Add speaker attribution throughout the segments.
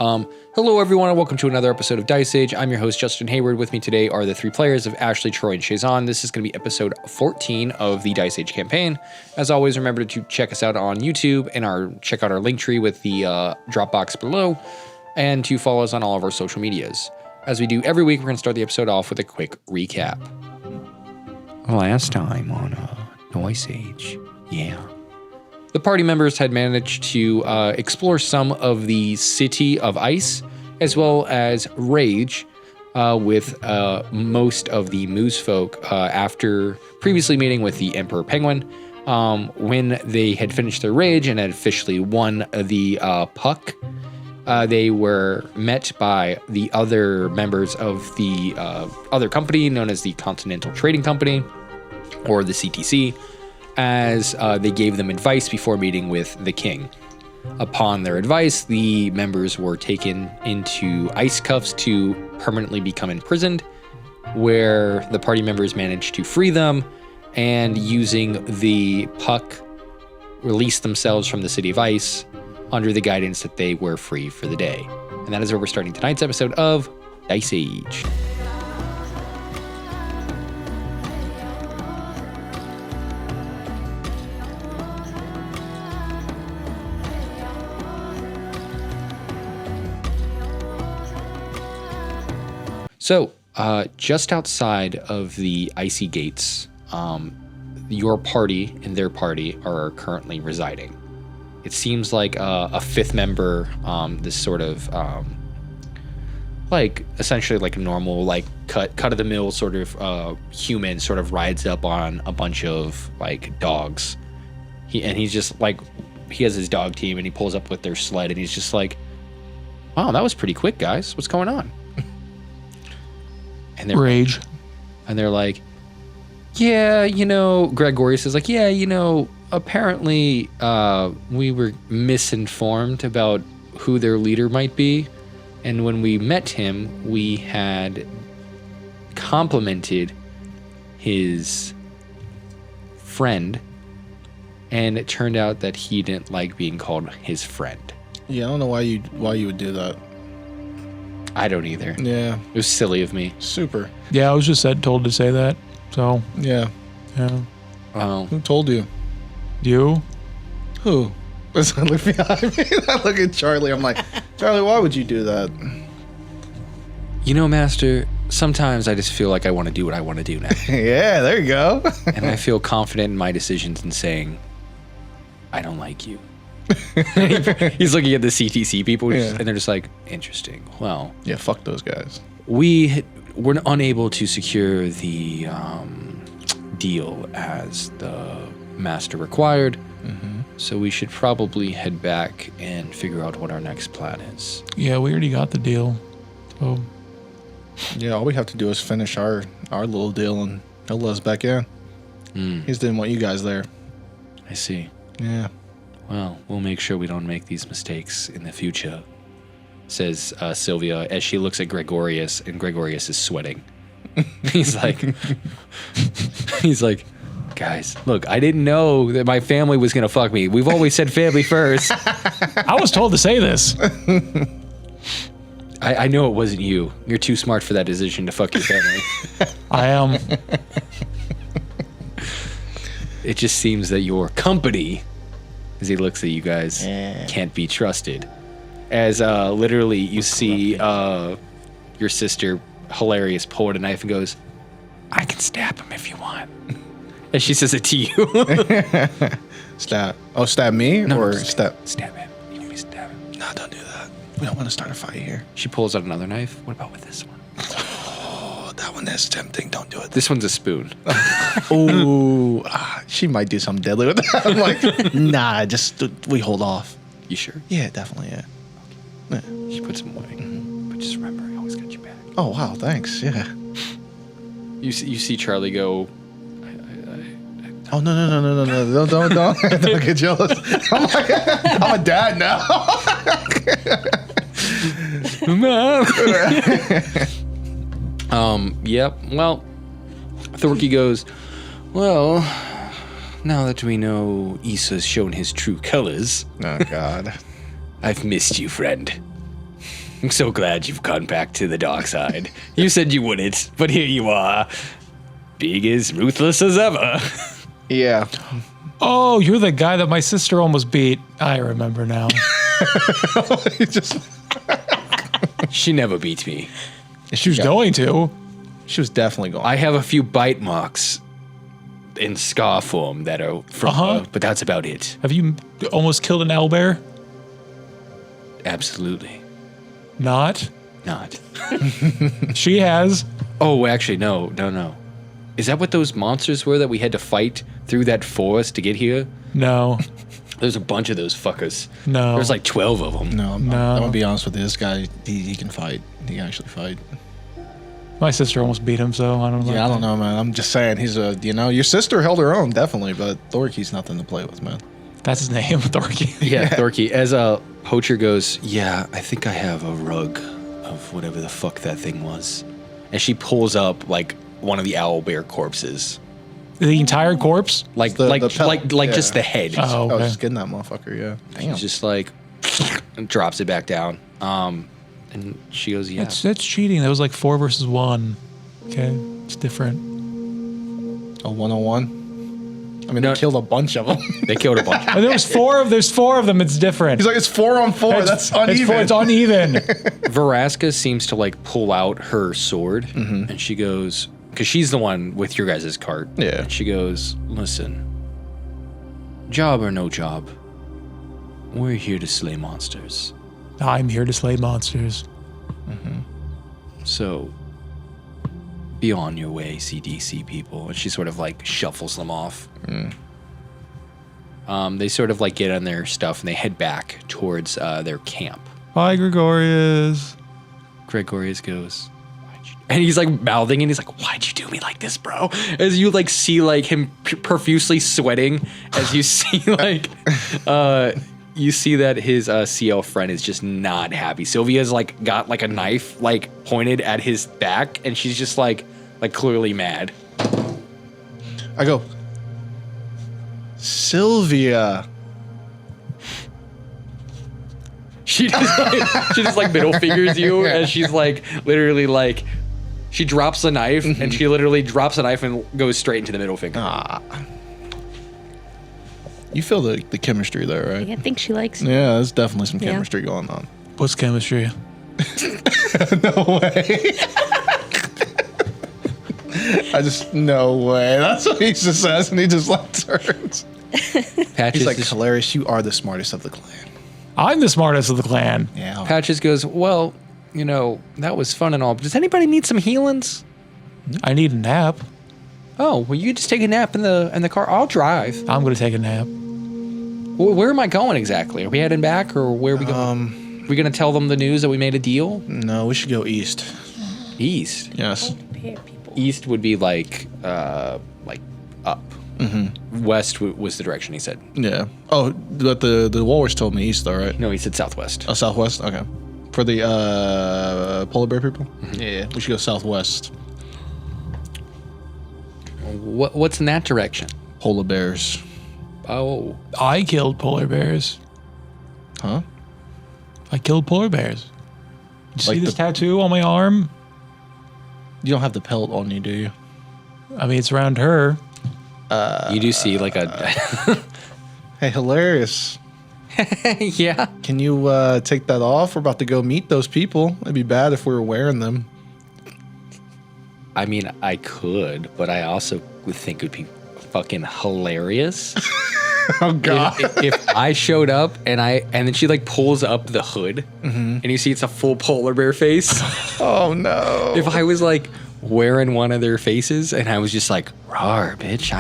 Speaker 1: Hello, everyone, and welcome to another episode of Dice Age. I'm your host, Justin Hayward. With me today are the three players of Ashleigh, Troy, and Shazion. This is going to be episode 14 of the Dice Age campaign. As always, remember to check us out on YouTube and check out our link tree with the Dropbox below, and to follow us on all of our social medias. As we do every week, we're going to start the episode off with a quick recap. Last time on Dice Age, the party members had managed to explore some of the City of Ice, as well as Rage, with most of the Moose folk after previously meeting with the Emperor Penguin. When they had finished their Rage and had officially won the Puck, they were met by the other members of the other company known as the Continental Trading Company, or the CTC, as they gave them advice before meeting with the king. Upon their advice, the members were taken into ice cuffs to permanently become imprisoned, where the party members managed to free them and, using the Puck, release themselves from the City of Ice under the guidance that they were free for the day. And that is where we're starting tonight's episode of Dice Age. So, just outside of the icy gates, your party and their party are currently residing. It seems like a fifth member, this sort of, like, essentially like a normal, like, cut-of-the-mill sort of human sort of rides up on a bunch of, like, dogs. He's just, like, he has his dog team, and he pulls up with their sled, and he's just like, wow, that was pretty quick, guys. What's going on? And
Speaker 2: Rage.
Speaker 1: And they're like, yeah, Gregorius is like, yeah, apparently we were misinformed about who their leader might be. And when we met him, we had complimented his friend. And it turned out that he didn't like being called his friend.
Speaker 3: Yeah, I don't know why you would do that.
Speaker 1: I don't either.
Speaker 3: Yeah.
Speaker 1: It was silly of me.
Speaker 3: Super.
Speaker 2: Yeah, I was just told to say that. So.
Speaker 3: Yeah.
Speaker 1: Well.
Speaker 3: Who told you?
Speaker 2: You?
Speaker 3: Who? I look behind me. I look at Charlie. I'm like, Charlie, why would you do that?
Speaker 1: Master, sometimes I just feel like I want to do what I want to do now.
Speaker 3: Yeah, there you go.
Speaker 1: And I feel confident in my decisions in saying, I don't like you. He's looking at the CTC people, and they're just like, interesting. Well,
Speaker 3: yeah, fuck those guys.
Speaker 1: We were unable to secure the deal as the master required, so we should probably head back and figure out what our next plan is.
Speaker 2: Yeah, we already got the deal. So.
Speaker 3: Yeah, all we have to do is finish our little deal, and he'll let us back in. He just didn't want you guys there.
Speaker 1: I see.
Speaker 3: Yeah.
Speaker 1: Well, we'll make sure we don't make these mistakes in the future, says Sylvia as she looks at Gregorius, and Gregorius is sweating. He's like, guys, look, I didn't know that my family was going to fuck me. We've always said family first.
Speaker 2: I was told to say this.
Speaker 1: I know it wasn't you. You're too smart for that decision to fuck your family.
Speaker 2: I am.
Speaker 1: It just seems that your company, as he looks at you guys, can't be trusted. As literally you see your sister, Hilarious, pull out a knife and goes, I can stab him if you want. And she says it to you.
Speaker 3: Stab. Oh, stab me?
Speaker 1: No,
Speaker 3: or
Speaker 1: stab him. You can stab him.
Speaker 3: No, don't do that. We don't want to start a fight here.
Speaker 1: She pulls out another knife. What about with this one?
Speaker 3: Oh, that one is tempting. Don't do it.
Speaker 1: This one's a spoon.
Speaker 3: Ooh, she might do something deadly with that. I'm like, nah, just we hold off.
Speaker 1: You sure?
Speaker 3: Yeah, definitely, yeah.
Speaker 1: She puts him away. But just remember, I always got your back.
Speaker 3: Oh, wow, thanks, yeah.
Speaker 1: You see Charlie go,
Speaker 3: Oh, no, don't get jealous. I'm a dad now.
Speaker 1: Yep, well, Thorky goes, well, now that we know Issa's shown his true colors.
Speaker 3: Oh, God.
Speaker 1: I've missed you, friend. I'm so glad you've gone back to the dark side. You said you wouldn't, but here you are. Big as ruthless as ever.
Speaker 3: Yeah.
Speaker 2: Oh, you're the guy that my sister almost beat. I remember now.
Speaker 1: She never beat me.
Speaker 2: She was going to.
Speaker 3: She was definitely going.
Speaker 1: I have a few bite marks in scar form that are from her, but that's about it.
Speaker 2: Have you almost killed an owlbear?
Speaker 1: Absolutely
Speaker 2: Not.
Speaker 1: not.
Speaker 2: She has.
Speaker 1: Oh, actually, no. Is that what those monsters were that we had to fight through that forest to get here?
Speaker 2: No.
Speaker 1: There's a bunch of those fuckers.
Speaker 2: No.
Speaker 1: There's like 12 of them.
Speaker 3: No, I'm
Speaker 2: No.
Speaker 3: gonna be honest with you. This guy, he can fight. He can actually fight.
Speaker 2: My sister almost beat him, so I don't know.
Speaker 3: Yeah, I don't know, man. I'm just saying, he's a, your sister held her own, definitely, but Thorky's nothing to play with, man.
Speaker 2: That's his name, Thorky.
Speaker 1: Yeah, Thorky. As a poacher goes, yeah, I think I have a rug of whatever the fuck that thing was. And she pulls up like one of the owlbear corpses.
Speaker 2: The entire corpse?
Speaker 1: Like
Speaker 3: The
Speaker 1: like
Speaker 3: pelt,
Speaker 1: just
Speaker 3: yeah.
Speaker 1: the head.
Speaker 2: Oh,
Speaker 3: I was
Speaker 2: okay.
Speaker 3: just getting that motherfucker, yeah. Damn.
Speaker 1: She's just like and drops it back down. And she goes, yeah.
Speaker 2: That's cheating. That was like 4 versus 1. Okay, it's different.
Speaker 3: A 101? I mean,
Speaker 1: No.
Speaker 3: they killed a bunch of them.
Speaker 1: They killed a bunch.
Speaker 2: Oh, there's 4 of them. It's different.
Speaker 3: He's like, it's 4 on 4. That's uneven.
Speaker 2: It's uneven.
Speaker 1: Veraska seems to like pull out her sword and she goes, because she's the one with your guys' cart.
Speaker 3: Yeah.
Speaker 1: And she goes, listen, job or no job, we're here to slay monsters.
Speaker 2: I'm here to slay monsters.
Speaker 1: So be on your way, CDC people. And she sort of like shuffles them off. They sort of like get on their stuff and they head back towards their camp.
Speaker 2: Bye, Gregorius.
Speaker 1: Gregorius goes, and he's like mouthing and he's like, why'd you do me like this, bro? As you like see like him profusely sweating as you see like you see that his CL friend is just not happy. Sylvia's like got like a knife like pointed at his back and she's just like clearly mad.
Speaker 3: I go, Sylvia.
Speaker 1: She just like middle fingers you as she's like literally like she drops the knife and she literally drops the knife and goes straight into the middle finger.
Speaker 3: You feel the chemistry there, right?
Speaker 4: I think she likes me.
Speaker 3: Yeah, there's definitely some
Speaker 4: Yeah.
Speaker 3: chemistry going on.
Speaker 2: What's chemistry?
Speaker 3: No way. No way. That's what he just says, and he just like turns.
Speaker 1: Patches
Speaker 3: He's like,
Speaker 1: just-
Speaker 3: hilarious. You are the smartest of the clan.
Speaker 2: I'm the smartest of the clan.
Speaker 3: Yeah.
Speaker 1: Patches goes, well, you know, that was fun and all, but does anybody need some healings?
Speaker 2: I need a nap.
Speaker 1: Oh, well, you just take a nap in the car. I'll drive.
Speaker 2: I'm going to take a nap.
Speaker 1: Where am I going exactly? Are we heading back or where are we going? We going to tell them the news that we made a deal?
Speaker 3: No, we should go east.
Speaker 1: East.
Speaker 3: Yes.
Speaker 4: Prepare people.
Speaker 1: East would be like up. West was the direction he said.
Speaker 3: Yeah. Oh, but the walrus told me east, though, right?
Speaker 1: No, he said southwest.
Speaker 3: Oh, southwest. Okay. For the polar bear people. Yeah, we should go southwest.
Speaker 1: What's in that direction?
Speaker 3: Polar bears.
Speaker 1: Oh,
Speaker 2: I killed polar bears.
Speaker 3: Huh?
Speaker 2: I killed polar bears. Did you
Speaker 3: Like
Speaker 2: see this
Speaker 3: the-
Speaker 2: tattoo on my arm?
Speaker 3: You don't have the pelt on you, do you?
Speaker 2: I mean, it's around her.
Speaker 1: you do see like a.
Speaker 3: Hey, hilarious.
Speaker 1: Yeah.
Speaker 3: Can you take that off? We're about to go meet those people. It'd be bad if we were wearing them.
Speaker 1: I mean, I could, but I also would think it would be fucking hilarious.
Speaker 3: Oh God.
Speaker 1: if I showed up and then she like pulls up the hood and you see it's a full polar bear face.
Speaker 3: Oh no.
Speaker 1: If I was like wearing one of their faces and I was just like, "Rawr, bitch,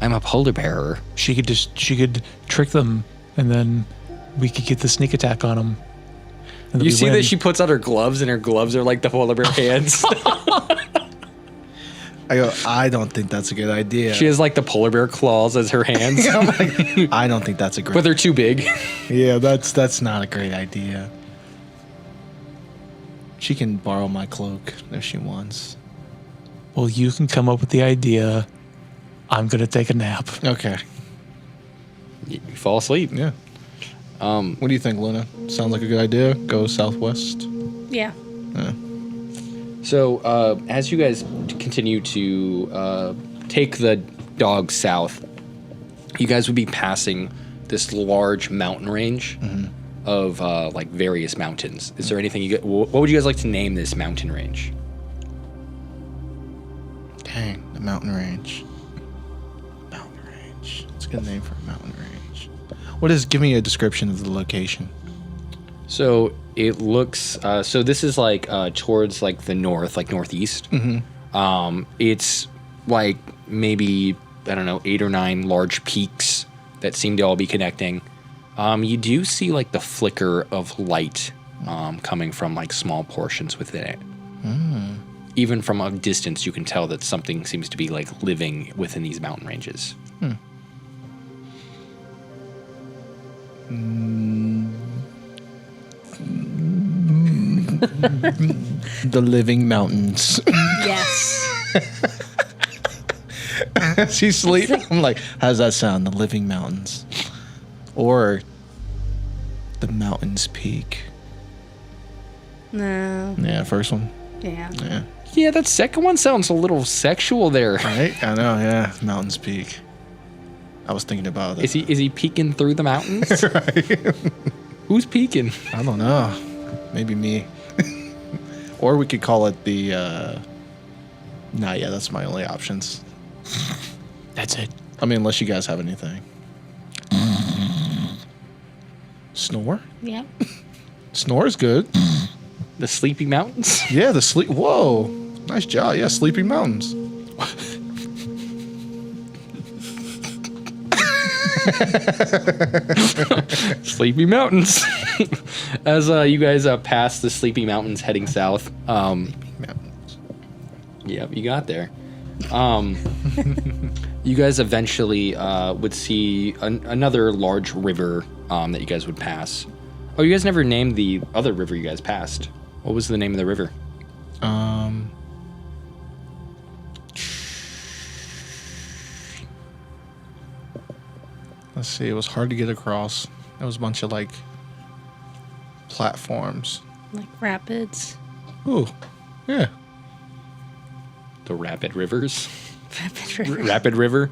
Speaker 1: I'm a polar bearer."
Speaker 2: She could trick them, and then we could get the sneak attack on them. And then
Speaker 1: You
Speaker 2: we
Speaker 1: see
Speaker 2: win.
Speaker 1: that she puts on her gloves and her gloves are like the polar bear hands.
Speaker 3: I go, I don't think that's a good idea.
Speaker 1: She has like the polar bear claws as her hands,
Speaker 3: I don't think that's a great
Speaker 1: but they're too big.
Speaker 3: Yeah, that's not a great idea. She can borrow my cloak if she wants.
Speaker 2: Well, you can come up with the idea. I'm gonna take a nap.
Speaker 3: Okay.
Speaker 1: You fall asleep.
Speaker 3: Yeah. What do you think, Luna? Sounds like a good idea. Go southwest.
Speaker 4: Yeah.
Speaker 1: So as you guys continue to take the dog south, you guys would be passing this large mountain range of like various mountains. Is there anything what would you guys like to name this mountain range?
Speaker 3: Dang, the mountain range. Mountain range. It's a good name for a mountain range. Give me a description of the location.
Speaker 1: So it looks, so this is like towards like the north, like northeast. It's like maybe, I don't know, 8 or 9 large peaks that seem to all be connecting. You do see like the flicker of light coming from like small portions within it. Even from a distance, you can tell that something seems to be like living within these mountain ranges.
Speaker 3: The living mountains.
Speaker 4: Yes.
Speaker 3: She's sleeping. I'm like, how does that sound? The living mountains. Or the mountain's peak.
Speaker 4: No.
Speaker 3: Yeah, first one.
Speaker 4: Yeah.
Speaker 3: Yeah.
Speaker 1: Yeah, that second one sounds a little sexual there.
Speaker 3: Right? I know, yeah. Mountain's peak. I was thinking about that.
Speaker 1: Is he peeking through the mountains?
Speaker 3: Right.
Speaker 1: Who's peeking?
Speaker 3: I don't know. Maybe me. Or we could call it the yeah, that's my only options.
Speaker 2: That's it.
Speaker 3: I mean, unless you guys have anything. Snore?
Speaker 4: Yeah.
Speaker 3: Snore is good.
Speaker 1: The Sleepy Mountains?
Speaker 3: Yeah, the sleep. Whoa. Nice job. Yeah, Sleeping Mountains.
Speaker 1: Sleepy Mountains. As you guys pass the Sleepy Mountains heading south.
Speaker 3: Mountains.
Speaker 1: Yep, you got there. You guys eventually would see another large river that you guys would pass. Oh, you guys never named the other river you guys passed. What was the name of the river?
Speaker 3: Let's see. It was hard to get across. There was a bunch of like platforms.
Speaker 4: Like rapids.
Speaker 3: Ooh, yeah.
Speaker 1: The Rapid Rivers?
Speaker 4: Rapid river.
Speaker 1: Rapid River?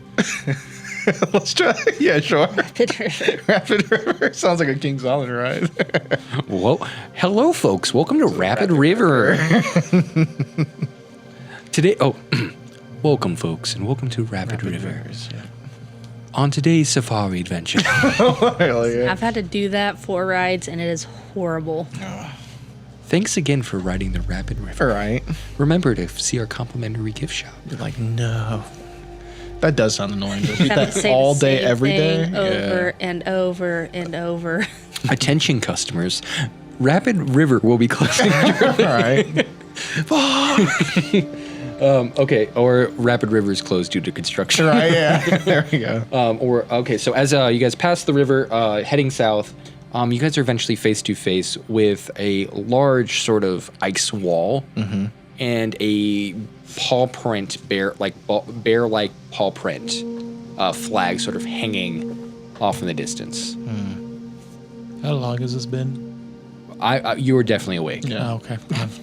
Speaker 3: Let's try. Yeah, sure.
Speaker 4: Rapid river.
Speaker 3: Rapid River sounds like a King's Island ride.
Speaker 1: Whoa. Hello, folks. Welcome to Rapid River. Today, welcome, folks, and welcome to Rapid River.
Speaker 3: Yeah.
Speaker 1: On today's safari adventure.
Speaker 3: Hell yeah.
Speaker 4: I've had to do that 4 rides, and it is horrible.
Speaker 1: Thanks again for riding the Rapid River.
Speaker 3: All right.
Speaker 1: Remember to see our complimentary gift shop.
Speaker 3: You're like, no. That does sound annoying. To repeat
Speaker 4: Having to
Speaker 3: that
Speaker 4: say
Speaker 3: all
Speaker 4: the
Speaker 3: day,
Speaker 4: same
Speaker 3: every day.
Speaker 4: thing over and over and over.
Speaker 1: Attention, customers. Rapid River will be closing.
Speaker 3: All right.
Speaker 1: Okay, or Rapid River is closed due to construction.
Speaker 3: Right, yeah. There we go.
Speaker 1: So as you guys pass the river, heading south, you guys are eventually face to face with a large sort of ice wall and a paw print, bear-like paw print flag sort of hanging off in the distance.
Speaker 2: How long has this been?
Speaker 1: You were definitely awake.
Speaker 3: Yeah.
Speaker 2: Oh, okay.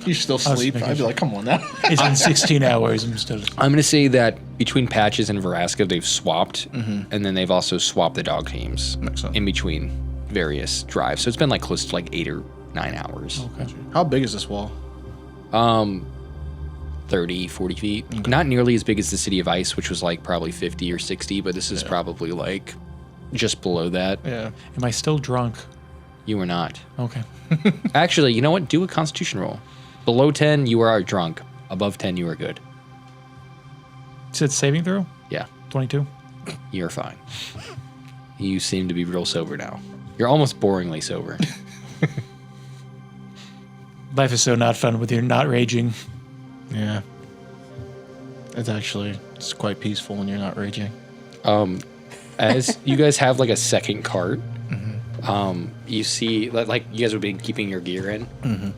Speaker 3: You still sleep?
Speaker 2: making
Speaker 3: I'd be like, come on now.
Speaker 2: It's been 16 hours. I'm still.
Speaker 1: I'm going to say that between Patches and Veraska, they've swapped, and then they've also swapped the dog teams
Speaker 3: Makes sense.
Speaker 1: in between various drives. So it's been like close to like 8 or 9 hours.
Speaker 2: Okay.
Speaker 3: How big is this wall?
Speaker 1: 30, 40 feet. Okay. Not nearly as big as the City of Ice, which was like probably 50 or 60, but this is probably like just below that.
Speaker 3: Yeah.
Speaker 2: Am I still drunk?
Speaker 1: You were not.
Speaker 2: Okay.
Speaker 1: Actually, you know what? Do a Constitution roll. Below 10, you are drunk. Above 10, you are good.
Speaker 2: You said saving throw?
Speaker 1: Yeah,
Speaker 2: 22.
Speaker 1: you're fine. You seem to be real sober now. You're almost boringly sober.
Speaker 2: Life is so not fun with you not raging.
Speaker 3: Yeah. It's quite peaceful when you're not raging.
Speaker 1: As you guys have like a second cart, you see like you guys have been keeping your gear in.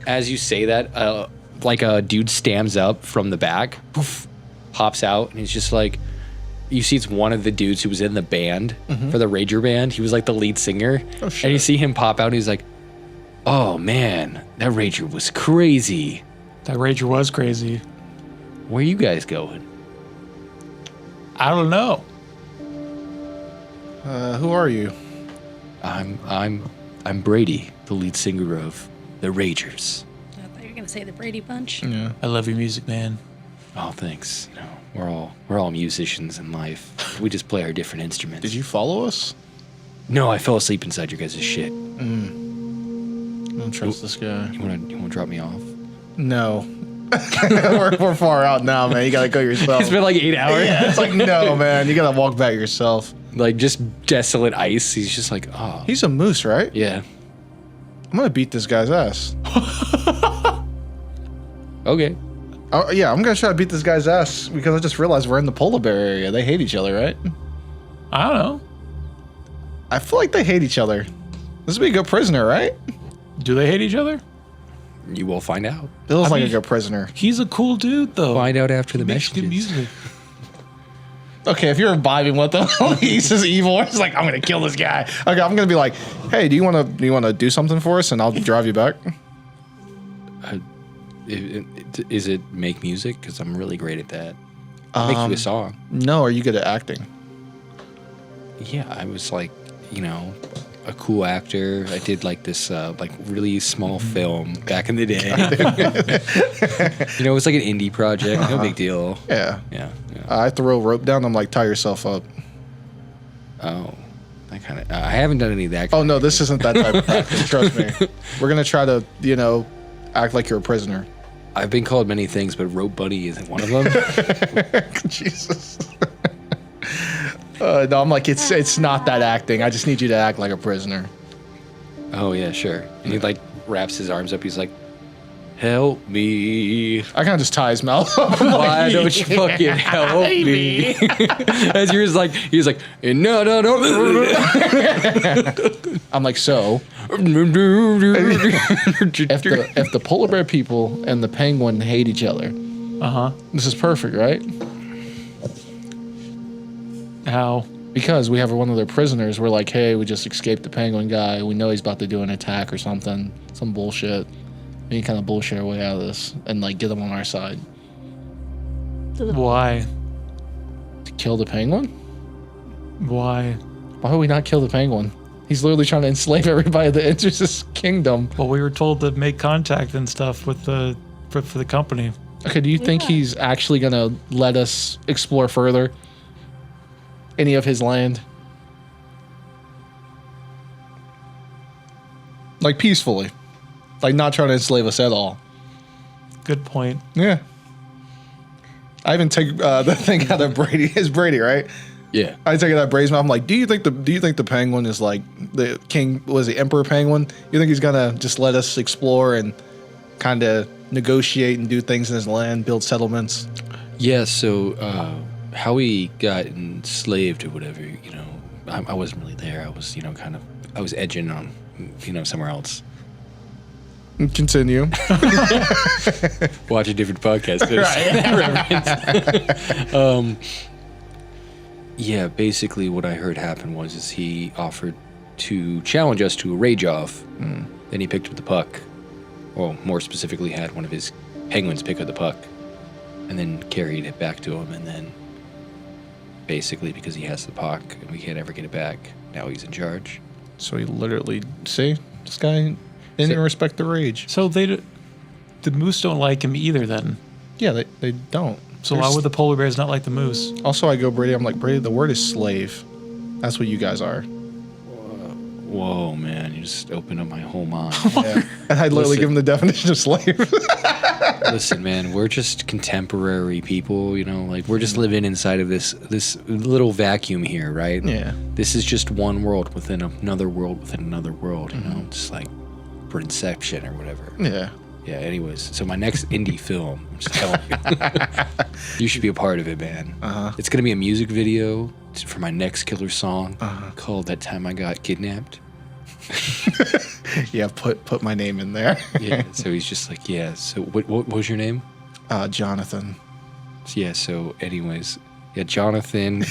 Speaker 1: As you say that, like a dude stands up from the back, poof, pops out, and he's just like, you see it's one of the dudes who was in the band for the Rager band. He was like the lead singer.
Speaker 3: Oh, shit.
Speaker 1: And you see him pop out and he's like, Oh man, that Rager was crazy.
Speaker 2: That Rager was crazy.
Speaker 1: Where you guys going?
Speaker 2: I don't know.
Speaker 3: Who are you?
Speaker 1: I'm Brady, the lead singer of the Ragers.
Speaker 4: I thought you were gonna say the Brady Bunch.
Speaker 3: Yeah.
Speaker 2: I love your music, man.
Speaker 1: Oh, thanks. You know, we're all musicians in life. We just play our different instruments.
Speaker 3: Did you follow us?
Speaker 1: No, I fell asleep inside your guys' shit.
Speaker 3: I don't trust this guy.
Speaker 1: You wanna drop me off?
Speaker 3: No. we're far out now, man. You gotta go yourself.
Speaker 1: It's been like 8 hours.
Speaker 3: Yeah, it's like, no, man. You gotta walk back yourself.
Speaker 1: Like just desolate ice. He's just like, oh.
Speaker 3: He's a moose, right?
Speaker 1: Yeah.
Speaker 3: I'm gonna beat this guy's ass.
Speaker 1: Okay.
Speaker 3: Oh, yeah, I'm gonna try to beat this guy's ass because I just realized we're in the polar bear area. They hate each other, right?
Speaker 2: I don't know.
Speaker 3: I feel like they hate each other. This would be a good prisoner, right?
Speaker 2: Do they hate each other?
Speaker 1: You will find out.
Speaker 3: It looks
Speaker 2: I
Speaker 3: like
Speaker 2: mean-
Speaker 3: a good prisoner.
Speaker 2: He's a cool dude, though.
Speaker 1: Find out after the
Speaker 2: Makes good
Speaker 1: messages.
Speaker 2: music.
Speaker 3: Okay, if you're vibing with him, he's just evil. He's like, I'm gonna kill this guy. Okay, I'm gonna be like, hey, do you wanna do something for us, and I'll drive you back?
Speaker 1: Is it make music? Because I'm really great at that. I'll make you a song.
Speaker 3: No, are you good at acting?
Speaker 1: Yeah, I was like, you know, a cool actor. I did like this like really small film back in the day. You know, it was like an indie project. No big deal.
Speaker 3: Yeah.
Speaker 1: Yeah.
Speaker 3: I throw a rope down. I'm like, tie yourself up.
Speaker 1: Oh, I kind of. I haven't done any of that.
Speaker 3: Oh no, this isn't that type of acting. Trust me. We're gonna try to, act like you're a prisoner.
Speaker 1: I've been called many things, but rope buddy isn't one of them.
Speaker 3: Jesus. No, I'm like, it's not that acting. I just need you to act like a prisoner.
Speaker 1: Oh yeah, sure. And he like wraps his arms up. He's like, "Help me!
Speaker 3: I kind of just tie his mouth up.
Speaker 1: Why don't you fucking help me?" As he was like, "No."
Speaker 3: I'm like, so if the polar bear people and the penguin hate each other, this is perfect, right?
Speaker 2: How?
Speaker 3: Because we have one of their prisoners. We're like, hey, we just escaped the penguin guy. We know he's about to do an attack or something, some bullshit. We can kind of bullshit our way out of this and like get them on our side.
Speaker 2: Why?
Speaker 3: To kill the penguin?
Speaker 2: Why?
Speaker 3: Why would we not kill the penguin? He's literally trying to enslave everybody that enters his kingdom.
Speaker 2: Well, we were told to make contact and stuff with the for the company.
Speaker 3: Okay, do you think he's actually gonna let us explore further? Any of his land? Like peacefully. Like not trying to enslave us at all.
Speaker 2: Good point.
Speaker 3: Yeah. I even take the thing out of Brady. It's Brady, right?
Speaker 1: Yeah.
Speaker 3: I take it out of Brady's mouth. I'm like, do you think the penguin is like the king? Was the emperor penguin? You think he's gonna just let us explore and kind of negotiate and do things in his land, build settlements?
Speaker 1: Yeah. So how he got enslaved or whatever, I wasn't really there. I was, I was edging on, somewhere else.
Speaker 3: Continue.
Speaker 1: Watch a different podcast. Yeah, basically what I heard happen was he offered to challenge us to a rage off. Then he picked up the puck. Or more specifically had one of his penguins pick up the puck. And then carried it back to him. And then basically because he has the puck and we can't ever get it back, now he's in charge.
Speaker 3: So he literally, see, this guy didn't even respect the rage.
Speaker 2: So the moose don't like him either then.
Speaker 3: Yeah, they don't.
Speaker 2: So why would the polar bears not like the moose?
Speaker 3: Also, I go, Brady, I'm like, Brady, the word is slave. That's what you guys are.
Speaker 1: Whoa, man, you just opened up my whole mind.
Speaker 3: Yeah. And I literally
Speaker 1: Listen.
Speaker 3: give him the definition of slave.
Speaker 1: Listen, man, we're just contemporary people, like we're just living inside of this little vacuum here, right?
Speaker 3: Yeah.
Speaker 1: This is just one world within another world within another world, Just like for Inception or whatever.
Speaker 3: Yeah.
Speaker 1: Yeah, anyways, so my next indie film, I'm just telling you, you should be a part of it, man. It's going to be a music video for my next killer song called That Time I Got Kidnapped.
Speaker 3: Yeah, put my name in there.
Speaker 1: Yeah, so he's just like, yeah, so what was your name?
Speaker 3: Jonathan.
Speaker 1: Yeah, so anyways, yeah, Jonathan.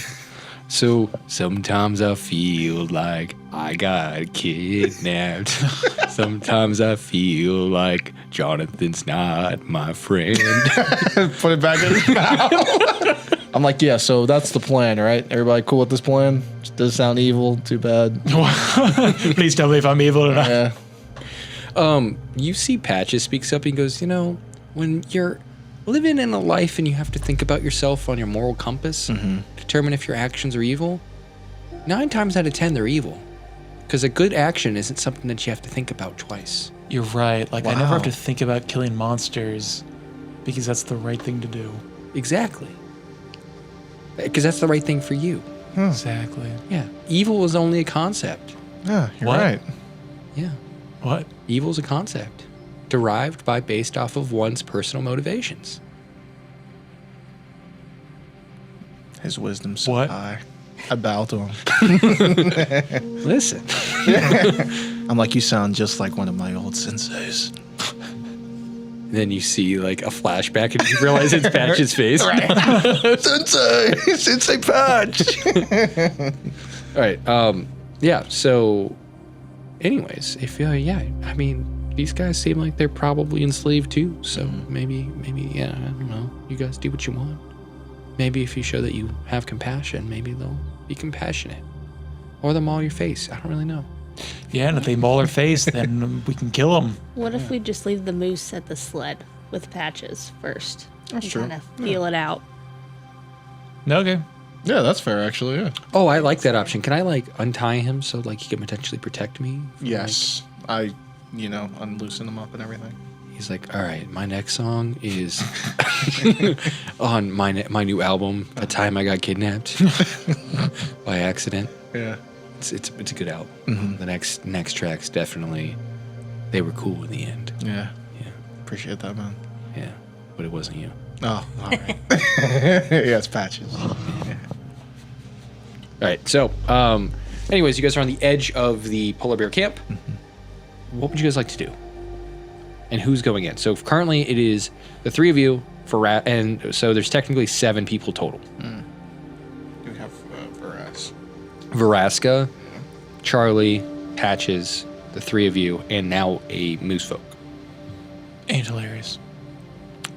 Speaker 1: So sometimes I feel like I got kidnapped. Sometimes I feel like Jonathan's not my friend.
Speaker 3: Put it back in his mouth. I'm like, yeah, so that's the plan, right? Everybody cool with this plan? Does sound evil. Too bad.
Speaker 2: Please tell me if I'm evil or not.
Speaker 3: Yeah.
Speaker 1: You see Patches speaks up and goes, you know, when you're living in a life and you have to think about yourself on your moral compass, determine if your actions are evil, 9 times out of 10 they're evil. Because a good action isn't something that you have to think about twice.
Speaker 2: You're right. Like, I
Speaker 3: Wow.
Speaker 2: never have to think about killing monsters because that's the right thing to do.
Speaker 1: Exactly. Because that's the right thing for you.
Speaker 2: Exactly.
Speaker 1: Yeah. Evil is only a concept.
Speaker 3: Yeah, you're
Speaker 2: What?
Speaker 3: right.
Speaker 1: Yeah.
Speaker 2: What?
Speaker 1: Evil is a concept derived based off of one's personal motivations.
Speaker 3: His wisdom's so
Speaker 2: What?
Speaker 3: high. I bow to him.
Speaker 1: Listen.
Speaker 3: I'm like, you sound just like one of my old senseis.
Speaker 1: Then you see like a flashback and you realize it's Patch's face.
Speaker 3: Sensei! Sensei Patch!
Speaker 1: All right. Yeah. So, anyways, if yeah, I mean, these guys seem like they're probably enslaved too. So maybe, yeah, I don't know. You guys do what you want. Maybe if you show that you have compassion, maybe they'll be compassionate, or they'll maul your face. I don't really know.
Speaker 2: Yeah, and if they maul our face, then we can kill them.
Speaker 4: What if we just leave the moose at the sled with Patches first?
Speaker 3: That's
Speaker 4: and
Speaker 3: true.
Speaker 4: kind of feel it out.
Speaker 2: Okay.
Speaker 3: Yeah, that's fair, actually, yeah.
Speaker 1: Oh, I like that option. Can I like untie him so like he can potentially protect me? from,
Speaker 3: Yes. I, unloosen them up and everything.
Speaker 1: like- he's like, all right, my next song is on my new album. The time I got kidnapped by accident.
Speaker 3: Yeah.
Speaker 1: It's a good album. The next tracks definitely they were cool in the end.
Speaker 3: Yeah.
Speaker 1: Yeah,
Speaker 3: Appreciate that, man.
Speaker 1: yeah, but it wasn't you.
Speaker 3: Oh, all right. Yeah, it's Patches.
Speaker 1: All right, so anyways, you guys are on the edge of the polar bear camp. What would you guys like to do? And who's going in? So currently it is the 3 of you and so there's technically 7 people total.
Speaker 3: We have Veras.
Speaker 1: Veraska, Charlie, Patches, the 3 of you, and now a moose folk.
Speaker 2: And hilarious.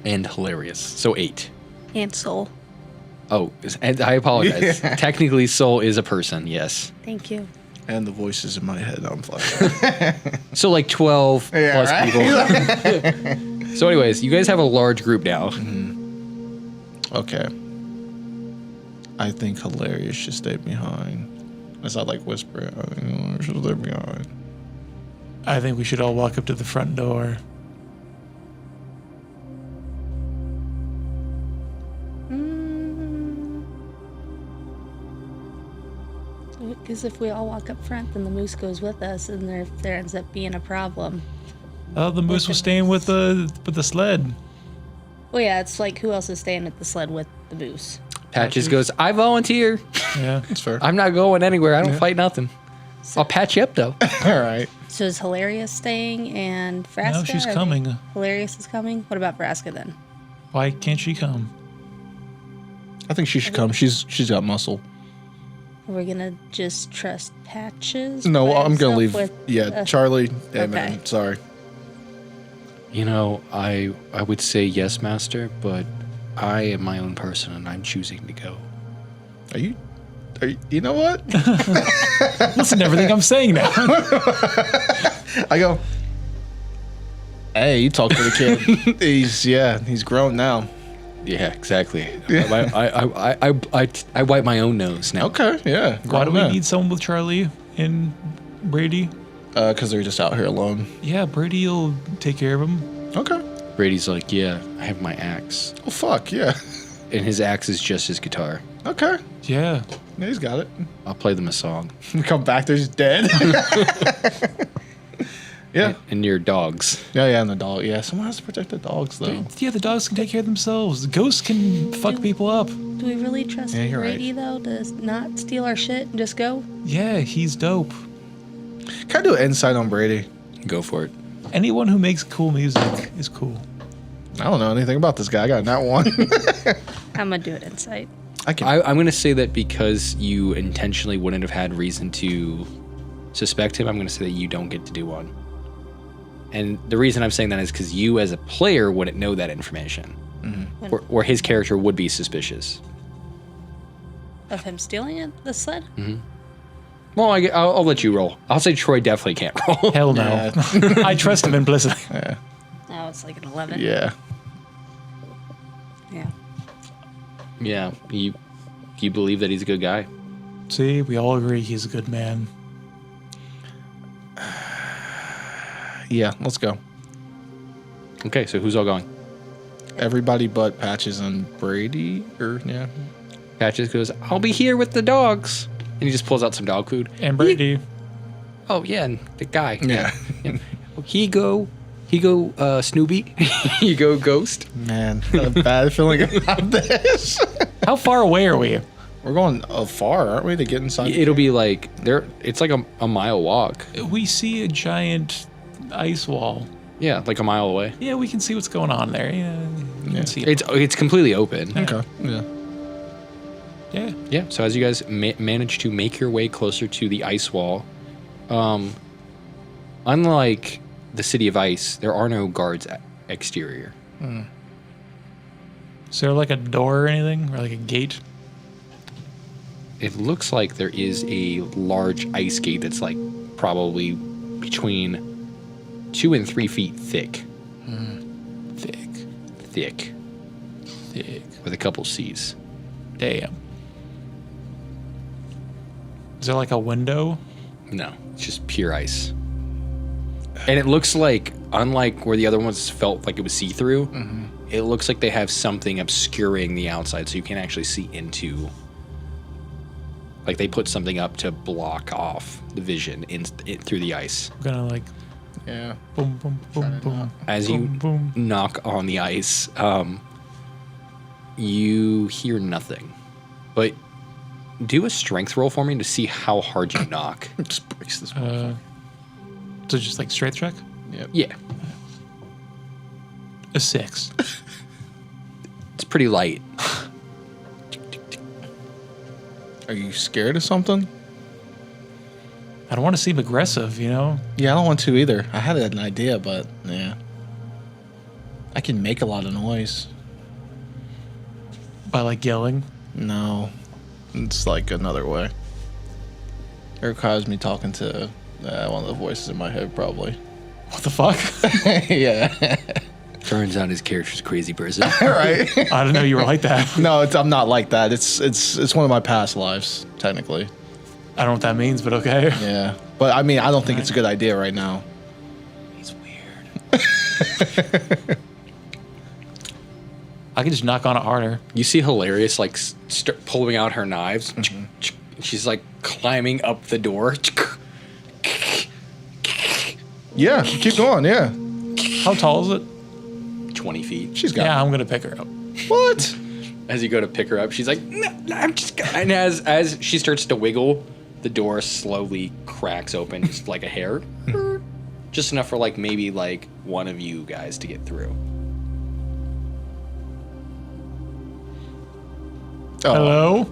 Speaker 1: And hilarious. So 8.
Speaker 4: And Soul.
Speaker 1: Oh, and I apologize. Technically, Soul is a person, yes.
Speaker 4: Thank you.
Speaker 3: And the voices in my head on fire.
Speaker 1: So like 12
Speaker 3: Yeah,
Speaker 1: plus
Speaker 3: right?
Speaker 1: people. So anyways, you guys have a large group now.
Speaker 3: Okay. I think Hilarious should stay behind. As I like whisper it, I think Hilarious should stay behind.
Speaker 2: I think we should all walk up to the front door.
Speaker 4: Because if we all walk up front, then the moose goes with us, and there ends up being a problem.
Speaker 2: Oh, the moose was staying with the sled.
Speaker 4: Well, yeah, it's like who else is staying at the sled with the moose?
Speaker 1: Patches goes, I volunteer.
Speaker 2: Yeah.
Speaker 3: That's fair.
Speaker 1: I'm not going anywhere. I don't fight nothing. I'll patch you up though.
Speaker 3: All right.
Speaker 4: So is Hilarious staying and Vraska?
Speaker 2: No, she's
Speaker 4: Are they-
Speaker 2: coming.
Speaker 4: Hilarious is coming? What about Vraska then?
Speaker 2: Why can't she come?
Speaker 3: I think she should come. She's got muscle.
Speaker 4: Are we going to just trust Patches?
Speaker 3: No,
Speaker 4: by
Speaker 3: I'm gonna
Speaker 4: himself
Speaker 3: leave.
Speaker 4: with,
Speaker 3: Charlie. Yeah,
Speaker 4: okay.
Speaker 3: man. Sorry.
Speaker 1: You know, I would say yes, master, but I am my own person and I'm choosing to go.
Speaker 3: Are you? You know what?
Speaker 2: Listen to everything I'm saying now.
Speaker 3: I go. Hey, you talk to the kid. He's grown now.
Speaker 1: Yeah, exactly. I wipe my own nose now.
Speaker 3: Okay, yeah.
Speaker 2: Why do we need someone with Charlie and Brady?
Speaker 3: Because they're just out here alone.
Speaker 2: Yeah, Brady will take care of him.
Speaker 3: Okay.
Speaker 1: Brady's like, yeah, I have my axe.
Speaker 3: Oh fuck yeah.
Speaker 1: And his axe is just his guitar.
Speaker 3: Okay.
Speaker 2: Yeah.
Speaker 3: Yeah, he's got it.
Speaker 1: I'll play them a song.
Speaker 3: Come back, there's dead. Yeah.
Speaker 1: And your dogs.
Speaker 3: Yeah, and the dog. Yeah, someone has to protect the dogs though.
Speaker 2: Yeah, the dogs can take care of themselves. The ghosts can fuck people up.
Speaker 4: Do we really trust
Speaker 3: Yeah, you're
Speaker 4: Brady, though, to not steal our shit and just go?
Speaker 2: Yeah, he's dope.
Speaker 3: Can I do an insight on Brady?
Speaker 1: Go for it.
Speaker 2: Anyone who makes cool music is cool.
Speaker 3: I don't know anything about this guy. I got that one.
Speaker 4: I'm going to do it insight.
Speaker 1: I'm going to say that because you intentionally wouldn't have had reason to suspect him, I'm going to say that you don't get to do one. And the reason I'm saying that is because you as a player wouldn't know that information. Or his character would be suspicious.
Speaker 4: Of him stealing the sled?
Speaker 1: Well, I'll let you roll. I'll say Troy definitely can't roll.
Speaker 2: Hell no. I trust him implicitly.
Speaker 4: Oh, it's like an 11.
Speaker 3: Yeah.
Speaker 4: Yeah.
Speaker 1: Yeah, you believe that he's a good guy.
Speaker 2: See, we all agree he's a good man.
Speaker 3: Yeah, let's go.
Speaker 1: Okay, so who's all going?
Speaker 3: Everybody but Patches and Brady, yeah.
Speaker 1: Patches goes, I'll be here with the dogs. And he just pulls out some dog food.
Speaker 2: And Brady.
Speaker 1: Oh, yeah, and the guy.
Speaker 3: Yeah.
Speaker 1: He go Snoopy. You go Ghost.
Speaker 3: Man, got a bad feeling about this.
Speaker 2: How far away are we?
Speaker 3: We're going far, aren't we, to get inside?
Speaker 1: It'll be like, it's like a mile walk.
Speaker 2: We see a giant ice wall.
Speaker 1: Yeah, like a mile away.
Speaker 2: Yeah, we can see what's going on there. Yeah, we can see it.
Speaker 1: It's completely open.
Speaker 3: Okay, yeah.
Speaker 2: Yeah.
Speaker 1: Yeah, so as you guys manage to make your way closer to the ice wall, unlike the City of Ice, there are no guards exterior.
Speaker 2: Is there like a door or anything? Or like a gate?
Speaker 1: It looks like there is a large ice gate that's like probably between 2 and 3 feet thick. Thick. With a couple C's.
Speaker 2: Damn. Is there like a window?
Speaker 1: No, it's just pure ice. And it looks like, unlike where the other ones felt like it was see-through, it looks like they have something obscuring the outside so you can't actually see into. Like they put something up to block off the vision through the ice.
Speaker 2: We're gonna like
Speaker 3: Yeah.
Speaker 2: boom, boom, boom, boom.
Speaker 1: As
Speaker 2: boom,
Speaker 1: you
Speaker 2: boom.
Speaker 1: knock on the ice, you hear nothing. But do a strength roll for me to see how hard you knock.
Speaker 3: Just breaks this
Speaker 2: So just like strength check?
Speaker 1: Yeah,
Speaker 2: A 6.
Speaker 1: it's pretty light.
Speaker 3: Are you scared of something?
Speaker 2: I don't want to seem aggressive, you know?
Speaker 3: Yeah, I don't want to either. I had an idea, but yeah. I can make a lot of noise.
Speaker 2: By like yelling.
Speaker 3: No. It's like another way. It requires me talking to one of the voices in my head, probably.
Speaker 2: What the fuck?
Speaker 3: Yeah.
Speaker 1: Turns out his character's a crazy person.
Speaker 3: Right.
Speaker 2: I didn't know you were like that.
Speaker 3: No, I'm not like that. It's one of my past lives, technically.
Speaker 2: I don't know what that means, but okay.
Speaker 3: Yeah. But I mean, I don't think it's a good idea right now.
Speaker 1: He's weird.
Speaker 2: I could just knock on it harder.
Speaker 1: You see Hilarious like pulling out her knives. She's like climbing up the door.
Speaker 3: Yeah, keep going, yeah.
Speaker 2: How tall is it?
Speaker 1: 20 feet.
Speaker 3: She's got
Speaker 2: Yeah, I'm gonna pick her up.
Speaker 3: What?
Speaker 1: As you go to pick her up, she's like, no, I'm just gonna. And as she starts to wiggle, the door slowly cracks open, just like a hair. Just enough for like maybe like one of you guys to get through.
Speaker 3: Oh.
Speaker 2: Hello?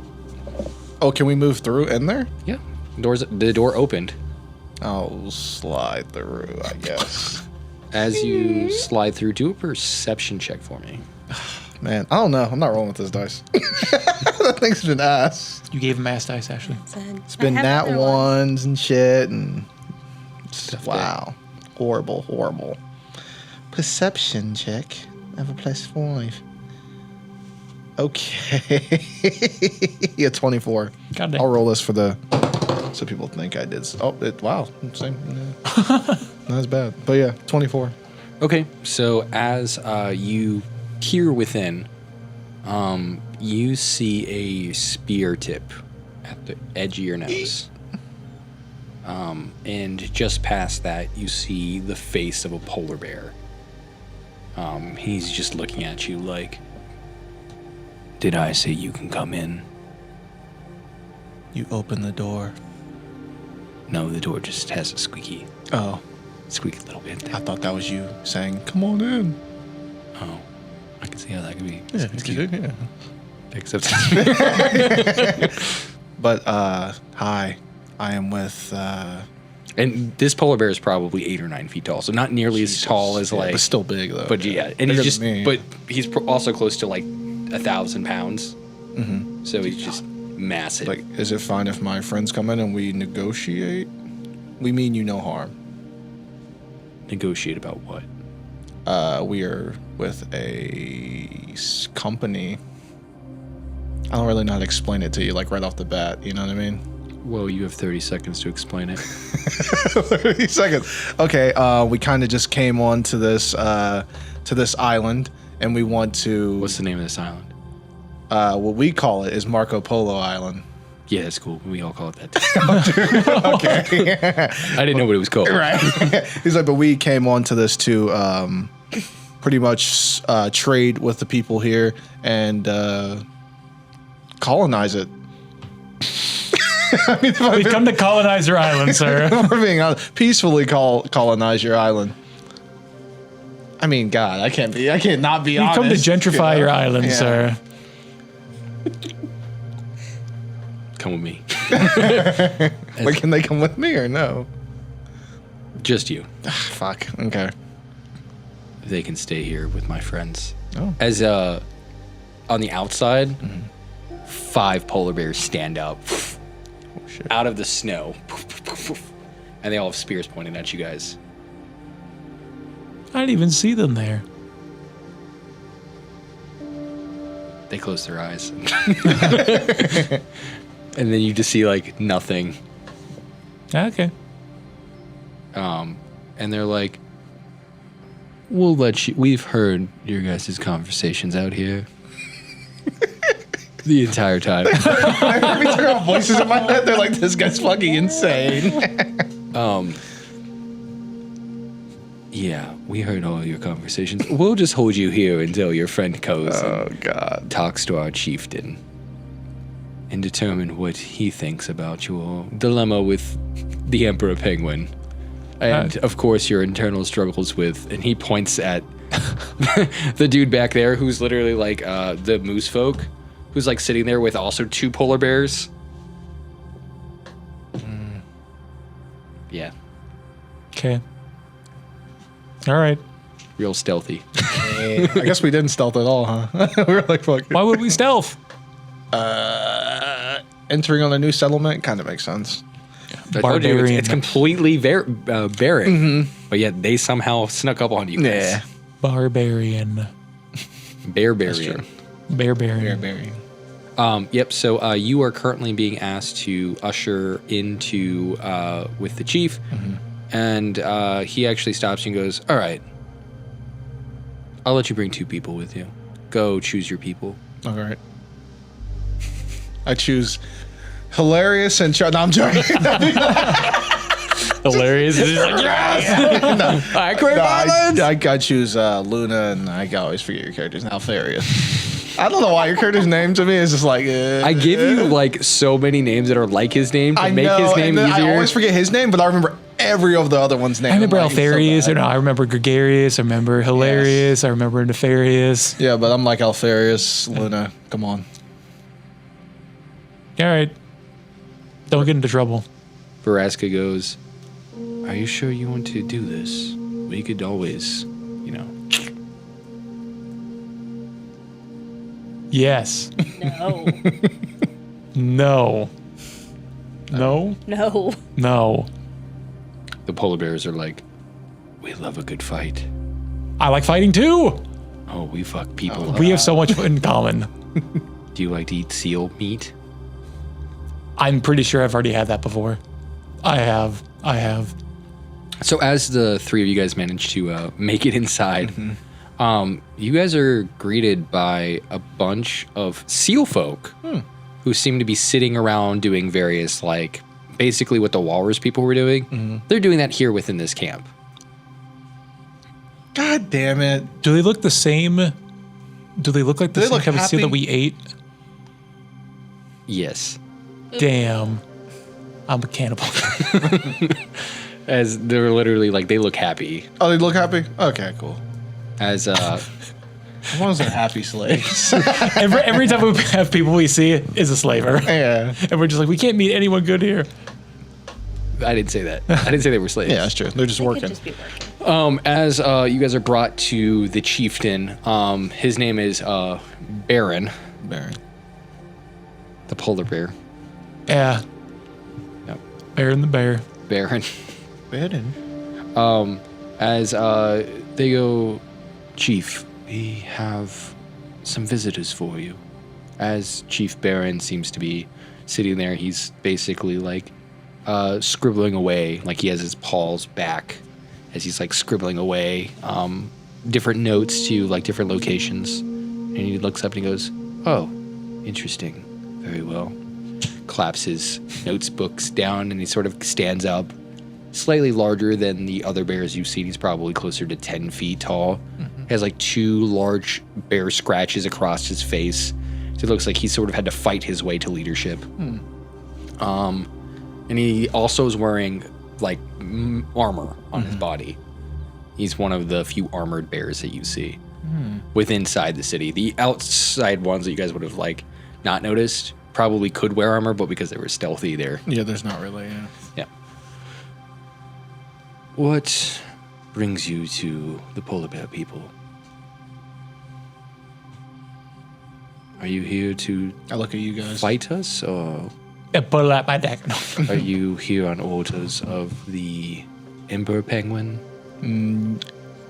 Speaker 3: Oh, can we move through in there?
Speaker 1: Yeah. The door opened.
Speaker 3: I'll slide through, I guess.
Speaker 1: As you slide through, do a perception check for me.
Speaker 3: Man, I don't know. I'm not rolling with this dice. That thing's been ass.
Speaker 2: You gave him ass dice, Ashley.
Speaker 3: It's been nat ones and shit, and wow, horrible. Perception check. I have a +5. Okay. Yeah, 24.
Speaker 2: God damn.
Speaker 3: I'll roll this for so people think I did. Wow. Same. Not as bad. But yeah, 24.
Speaker 1: Okay, so as you peer within, you see a spear tip at the edge of your nose. And just past that, you see the face of a polar bear. He's just looking at you like, did I say you can come in?
Speaker 3: You open the door.
Speaker 1: No, the door just has a squeaky
Speaker 3: Oh,
Speaker 1: little bit.
Speaker 3: I thought that was you saying, "Come on in."
Speaker 1: Oh, I can see how that could be.
Speaker 3: Yeah,
Speaker 1: it's cute.
Speaker 3: yeah.
Speaker 1: Except
Speaker 3: But hi, I am with.
Speaker 1: and this polar bear is probably 8 or 9 feet tall, so not nearly as tall as like.
Speaker 3: but still big though.
Speaker 1: But yeah, and
Speaker 3: Bigger
Speaker 1: he's
Speaker 3: than
Speaker 1: just.
Speaker 3: me.
Speaker 1: But he's also close to like 1,000 pounds. Mm-hmm. So he's just massive.
Speaker 3: like, is it fine if my friends come in and we negotiate? We mean you no harm.
Speaker 1: Negotiate about what?
Speaker 3: We are with a company. I don't really know how to explain it to you, like right off the bat. You know what I mean?
Speaker 1: Well, you have 30 seconds to explain it.
Speaker 3: 30 seconds. Okay. We kind of just came on to this island, and we want to.
Speaker 1: What's the name of this island?
Speaker 3: What we call it is Marco Polo Island.
Speaker 1: Yeah, that's cool. We all call it that. Too.
Speaker 3: Okay.
Speaker 1: I didn't know what it was called.
Speaker 3: Right. He's like, but we came on to this to pretty much trade with the people here and colonize it. I mean,
Speaker 2: We've come to colonize your island, sir.
Speaker 3: if we're being honest, peacefully colonize your island. I mean, God, I can't not be
Speaker 2: We've
Speaker 3: honest.
Speaker 2: come to gentrify your island, sir.
Speaker 1: Come with me.
Speaker 3: Like, can they come with me or no?
Speaker 1: Just you.
Speaker 3: Fuck. Okay.
Speaker 1: They can stay here with my friends.
Speaker 3: Oh.
Speaker 1: As on the outside, 5 polar bears stand up
Speaker 3: Shit.
Speaker 1: out of the snow, and they all have spears pointing at you guys.
Speaker 2: I didn't even see them there.
Speaker 1: They close their eyes, and then you just see like nothing.
Speaker 2: Okay.
Speaker 1: And they're like, "We'll let you. We've heard your guys' conversations out here the entire time."
Speaker 3: I heard me turn on voices in my head. They're like, this guy's fucking insane.
Speaker 1: Yeah, we heard all your conversations. We'll just hold you here until your friend goes and
Speaker 3: God.
Speaker 1: talks to our chieftain and determine what he thinks about your dilemma with the Emperor Penguin. And, of course, your internal struggles with... And he points at the dude back there who's literally like the moose folk, who's like sitting there with also 2 polar bears. Yeah,
Speaker 2: Okay. All right.
Speaker 1: real stealthy.
Speaker 3: I guess we didn't stealth at all, huh? We were like, fuck.
Speaker 2: Why would we stealth?
Speaker 3: Entering on a new settlement kind of makes sense.
Speaker 1: I told you,
Speaker 2: Barbarian.
Speaker 1: it's completely barren. But yet they somehow snuck up on you guys.
Speaker 3: Yeah.
Speaker 2: Barbarian.
Speaker 1: Barbarian.
Speaker 2: Barbarian.
Speaker 1: Yep, so you are currently being asked to usher into with the chief. And he actually stops you and goes, all right, I'll let you bring 2 people with you. Go choose your people.
Speaker 3: All right. I choose hilarious and no, I'm joking.
Speaker 2: Hilarious. It's just like, yes!
Speaker 3: I choose Luna, and I always forget your character's name. Alfarious. I don't know why your character's name to me is just like.
Speaker 1: I give you like so many names that are like his name to make his name
Speaker 3: and
Speaker 1: easier.
Speaker 3: I always forget his name, but I remember every of the other one's name.
Speaker 2: I remember
Speaker 3: I'm like,
Speaker 2: Alfarious,
Speaker 3: so
Speaker 2: or no, I remember Gregarious, I remember Hilarious, I remember Nefarious.
Speaker 3: yeah, but I'm like Alfarious, Luna. Come on.
Speaker 2: All right. Don't get into trouble.
Speaker 1: Baraska goes, are you sure you want to do this? We could always, you know.
Speaker 2: Yes.
Speaker 4: No.
Speaker 2: No. No?
Speaker 4: No.
Speaker 2: No.
Speaker 1: The polar bears are like, we love a good fight.
Speaker 2: I like fighting too.
Speaker 1: Oh, we fuck people up.
Speaker 2: We have so much in common.
Speaker 1: Do you like to eat seal meat?
Speaker 2: I'm pretty sure I've already had that before. I have.
Speaker 1: So as the 3 of you guys manage to make it inside, you guys are greeted by a bunch of seal folk who seem to be sitting around doing various, like, basically what the walrus people were doing. They're doing that here within this camp.
Speaker 3: God damn it.
Speaker 2: Do they look the same? Do they look like the
Speaker 3: they
Speaker 2: same
Speaker 3: look
Speaker 2: type of seal
Speaker 3: happy?
Speaker 2: that we ate?
Speaker 1: Yes.
Speaker 2: Damn. I'm a cannibal.
Speaker 1: As they're literally, like, they look happy.
Speaker 3: Oh, they look happy? Okay, cool.
Speaker 1: As
Speaker 3: As long as they're happy slaves.
Speaker 2: every time we have people we see is a slaver.
Speaker 3: Yeah.
Speaker 2: And we're just like, we can't meet anyone good here.
Speaker 1: I didn't say that. I didn't say they were slaves.
Speaker 3: Yeah, that's true. They're just
Speaker 4: It
Speaker 3: working.
Speaker 4: could just be working.
Speaker 1: As you guys are brought to the chieftain, his name is Baron,
Speaker 3: Baron.
Speaker 1: the polar bear.
Speaker 2: Yeah.
Speaker 1: Yep.
Speaker 2: Bear and the bear.
Speaker 1: Baron.
Speaker 3: Baron.
Speaker 1: As they go, Chief, we have some visitors for you. As Chief Baron seems to be sitting there, he's basically like scribbling away, like he has his paws back as he's like scribbling away different notes to like different locations. And he looks up and he goes, "Oh, interesting. Very well." Claps his notes books down and he sort of stands up. Slightly larger than the other bears you've seen. He's probably closer to 10 feet tall. Has like 2 large bear scratches across his face. So it looks like he sort of had to fight his way to leadership. And he also is wearing like armor on his body. He's one of the few armored bears that you see within inside the city. The outside ones that you guys would have like not noticed probably could wear armor, but because they were stealthy, they're
Speaker 3: Yeah, there's not really. Yeah.
Speaker 1: yeah. What brings you to the polar bear people? Are you here to
Speaker 3: I look at you guys.
Speaker 1: fight us, or
Speaker 2: Pull out my deck. No.
Speaker 1: are you here on orders of the Emperor Penguin?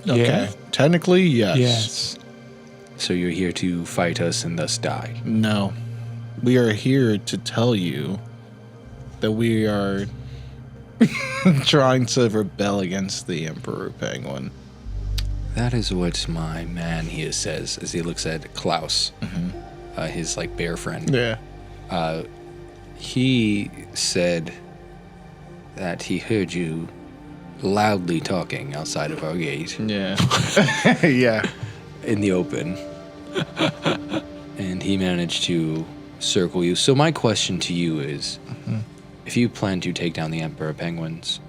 Speaker 3: Okay.
Speaker 2: Yeah.
Speaker 3: Technically, yes.
Speaker 2: Yes.
Speaker 1: So you're here to fight us and thus die?
Speaker 3: No. We are here to tell you that we are trying to rebel against the Emperor Penguin.
Speaker 1: That is what my man here says as he looks at Klaus, his like bear friend.
Speaker 3: Yeah.
Speaker 1: He said that he heard you loudly talking outside of our gate
Speaker 3: Yeah. Yeah.
Speaker 1: in the open. And he managed to circle you. So my question to you is, if you plan to take down the Emperor Penguins,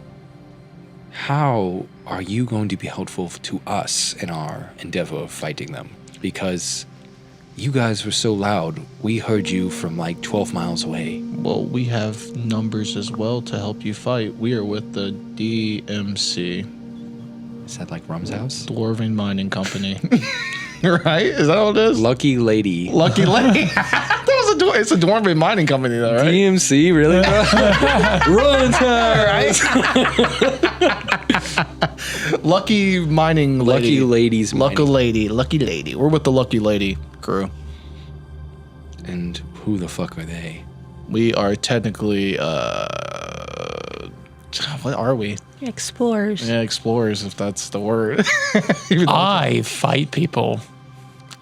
Speaker 1: how are you going to be helpful to us in our endeavor of fighting them? Because you guys were so loud, we heard you from like 12 miles away.
Speaker 3: Well, we have numbers as well to help you fight. We are with the DMC,
Speaker 1: Is that like Rum's house?
Speaker 3: Dwarven Mining Company. Right? Is that what it is?
Speaker 1: Lucky Lady.
Speaker 3: Lucky Lady. It's a Dwarven Mining Company, though, right?
Speaker 1: DMC, really? Run right?
Speaker 3: Lucky Mining Lady.
Speaker 1: Lucky Ladies.
Speaker 3: Lucky Lady. We're with the Lucky Lady crew.
Speaker 1: And who the fuck are they?
Speaker 3: We are technically, what are we?
Speaker 4: Explorers.
Speaker 3: Yeah, explorers, if that's the word.
Speaker 2: I fight people,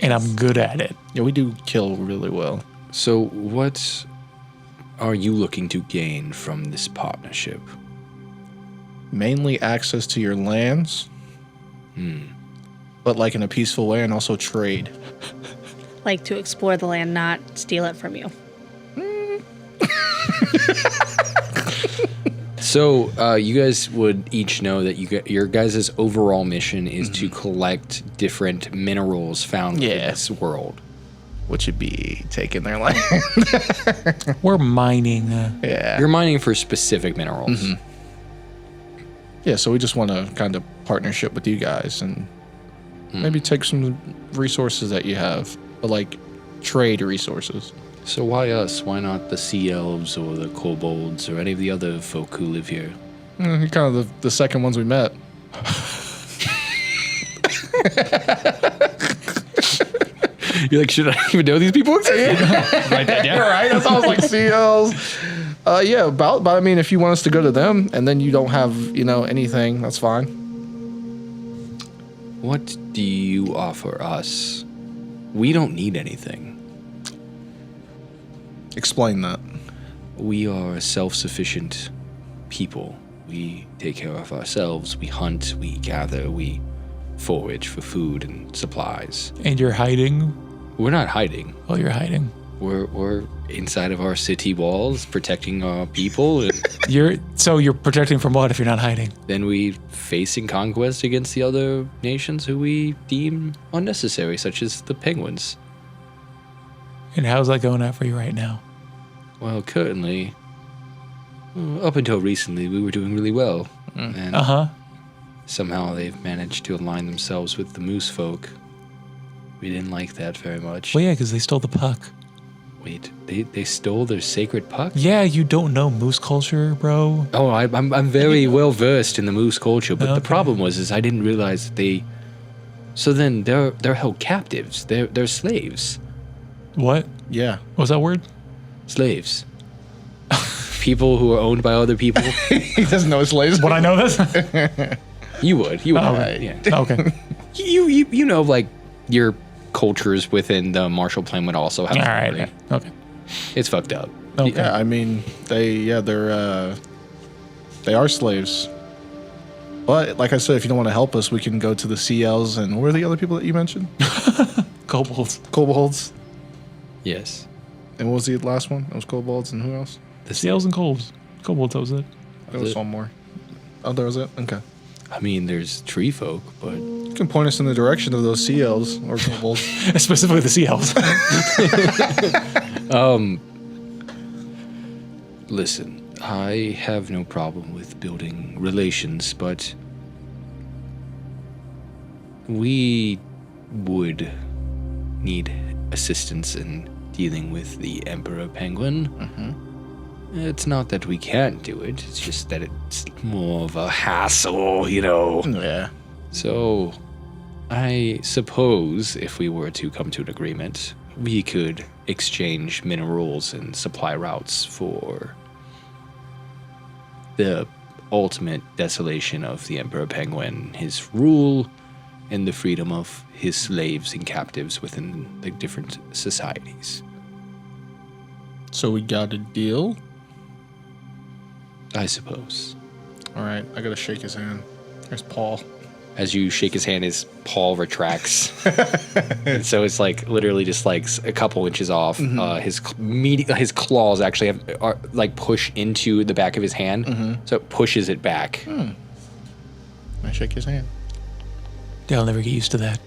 Speaker 2: and I'm good at it.
Speaker 3: Yeah, we do kill really well.
Speaker 1: So what are you looking to gain from this partnership?
Speaker 3: Mainly access to your lands, but like in a peaceful way, and also trade.
Speaker 4: Like to explore the land, not steal it from you.
Speaker 1: So you guys would each know that your guys' overall mission is to collect different minerals found in this world.
Speaker 3: Which would be taking their land.
Speaker 2: We're mining.
Speaker 3: Yeah.
Speaker 1: You're mining for specific minerals.
Speaker 3: Yeah, so we just want to kind of partnership with you guys and maybe take some resources that you have, but like trade resources.
Speaker 1: So why us? Why not the sea elves or the kobolds or any of the other folk who live here?
Speaker 3: Kind of the second ones we met.
Speaker 1: You're like, should I even know these people exist? Write that down.
Speaker 3: Right? That sounds like seals. Yeah, but I mean, if you want us to go to them and then you don't have, anything, that's fine.
Speaker 1: What do you offer us? We don't need anything.
Speaker 3: Explain that.
Speaker 1: We are a self-sufficient people. We take care of ourselves. We hunt, we gather, we forage for food and supplies.
Speaker 2: And you're hiding?
Speaker 1: We're not hiding.
Speaker 2: Oh, you're hiding.
Speaker 1: We're inside of our city walls, protecting our people, and
Speaker 2: You're protecting from what if you're not hiding?
Speaker 1: then we facing conquest against the other nations who we deem unnecessary, such as the penguins.
Speaker 2: And how's that going out for you right now?
Speaker 1: Well, currently, up until recently, we were doing really well, and somehow they've managed to align themselves with the moose folk. We didn't like that very much.
Speaker 2: Well, yeah, because they stole the puck.
Speaker 1: Wait, they stole their sacred puck?
Speaker 2: Yeah, you don't know moose culture, bro.
Speaker 1: Oh, I'm very well versed in the moose culture, but the
Speaker 2: Okay.
Speaker 1: problem was I didn't realize that they. So then they're held captives. They're slaves.
Speaker 2: What?
Speaker 3: Yeah.
Speaker 2: What was that word?
Speaker 1: Slaves. People who are owned by other people.
Speaker 3: He doesn't know his slaves.
Speaker 2: Would I know this?
Speaker 1: You would.
Speaker 2: Okay.
Speaker 1: Yeah.
Speaker 2: Okay.
Speaker 1: You know, like your cultures within the Marshall Plan would also have.
Speaker 2: All
Speaker 1: authority.
Speaker 2: right. Okay.
Speaker 1: It's fucked up.
Speaker 2: Okay.
Speaker 3: Yeah, I mean, they are slaves. But like I said, if you don't want to help us, we can go to the CLs and where are the other people that you mentioned?
Speaker 2: Kobolds.
Speaker 3: Kobolds.
Speaker 1: Yes.
Speaker 3: And what was the last one? It was kobolds and who else?
Speaker 1: The
Speaker 2: Seals and kobolds. Kobolds, that was it.
Speaker 3: There was
Speaker 1: it?
Speaker 3: one more. Oh, there was it? Okay.
Speaker 1: I mean, there's tree folk, but
Speaker 3: You can point us in the direction of those CLs or kobolds.
Speaker 2: Specifically the sea elves.
Speaker 1: listen, I have no problem with building relations, but we would need assistance in dealing with the Emperor Penguin. It's not that we can't do it, it's just that it's more of a hassle, you know.
Speaker 3: Yeah.
Speaker 1: So, I suppose if we were to come to an agreement, we could exchange minerals and supply routes for the ultimate desolation of the Emperor Penguin, his rule, and the freedom of his slaves and captives within the different societies.
Speaker 3: So we got a deal?
Speaker 1: I suppose.
Speaker 3: All right, I gotta shake his hand. There's Paul.
Speaker 1: As you shake his hand, his paw retracts. And so it's like literally just like a couple inches off. His claws actually are like push into the back of his hand, so it pushes it back.
Speaker 3: I shake his hand.
Speaker 2: They'll never get used to that.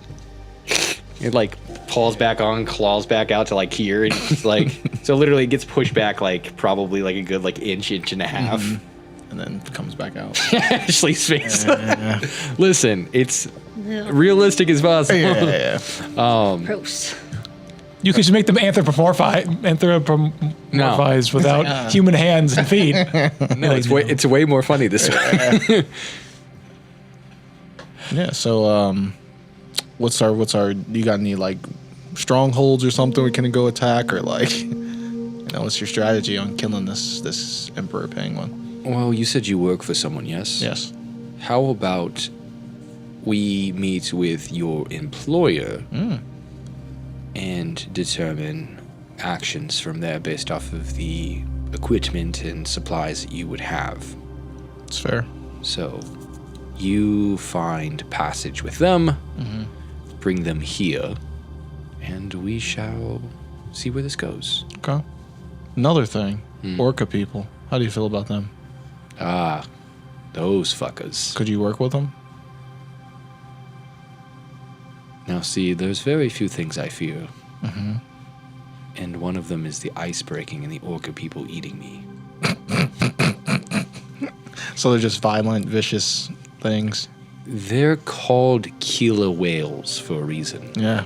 Speaker 1: It like paws back on, claws back out to like here, and it's like so literally it gets pushed back like probably like a good like inch and a half.
Speaker 3: And then comes back out.
Speaker 1: Ashleigh's face. Listen, it's realistic as possible.
Speaker 3: Yeah.
Speaker 4: Gross.
Speaker 2: You could just make them anthropomorphized without human hands and feet.
Speaker 1: No, it's way more funny this way.
Speaker 3: Yeah, so what's our you got any like strongholds or something we can go attack, or like what's your strategy on killing this Emperor Penguin?
Speaker 1: Well, you said you work for someone, yes?
Speaker 3: Yes.
Speaker 1: How about we meet with your employer and determine actions from there based off of the equipment and supplies that you would have.
Speaker 3: It's fair.
Speaker 1: So you find passage with them, bring them here, and we shall see where this goes.
Speaker 3: Okay. Another thing, Orca people. How do you feel about them?
Speaker 1: Ah, those fuckers.
Speaker 3: Could you work with them?
Speaker 1: Now see, there's very few things I fear. And one of them is the ice breaking and the orca people eating me.
Speaker 3: So they're just violent, vicious things.
Speaker 1: They're called killer whales for a reason.
Speaker 3: Yeah.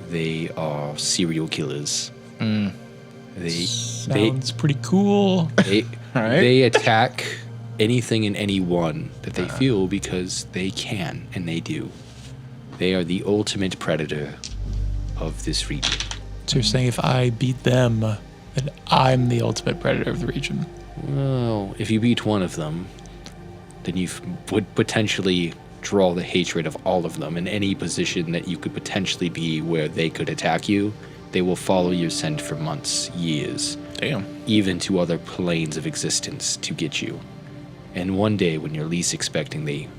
Speaker 1: They are serial killers.
Speaker 2: Sounds pretty cool.
Speaker 1: They
Speaker 3: Right.
Speaker 1: they attack anything and anyone that they feel because they can, and they do. They are the ultimate predator of this region.
Speaker 2: So you're saying if I beat them, then I'm the ultimate predator of the region.
Speaker 1: Well, if you beat one of them, then you would potentially draw the hatred of all of them in any position that you could potentially be where they could attack you. They will follow your scent for months, years,
Speaker 3: Damn.
Speaker 1: even to other planes of existence to get you. And one day, when you're least expecting, they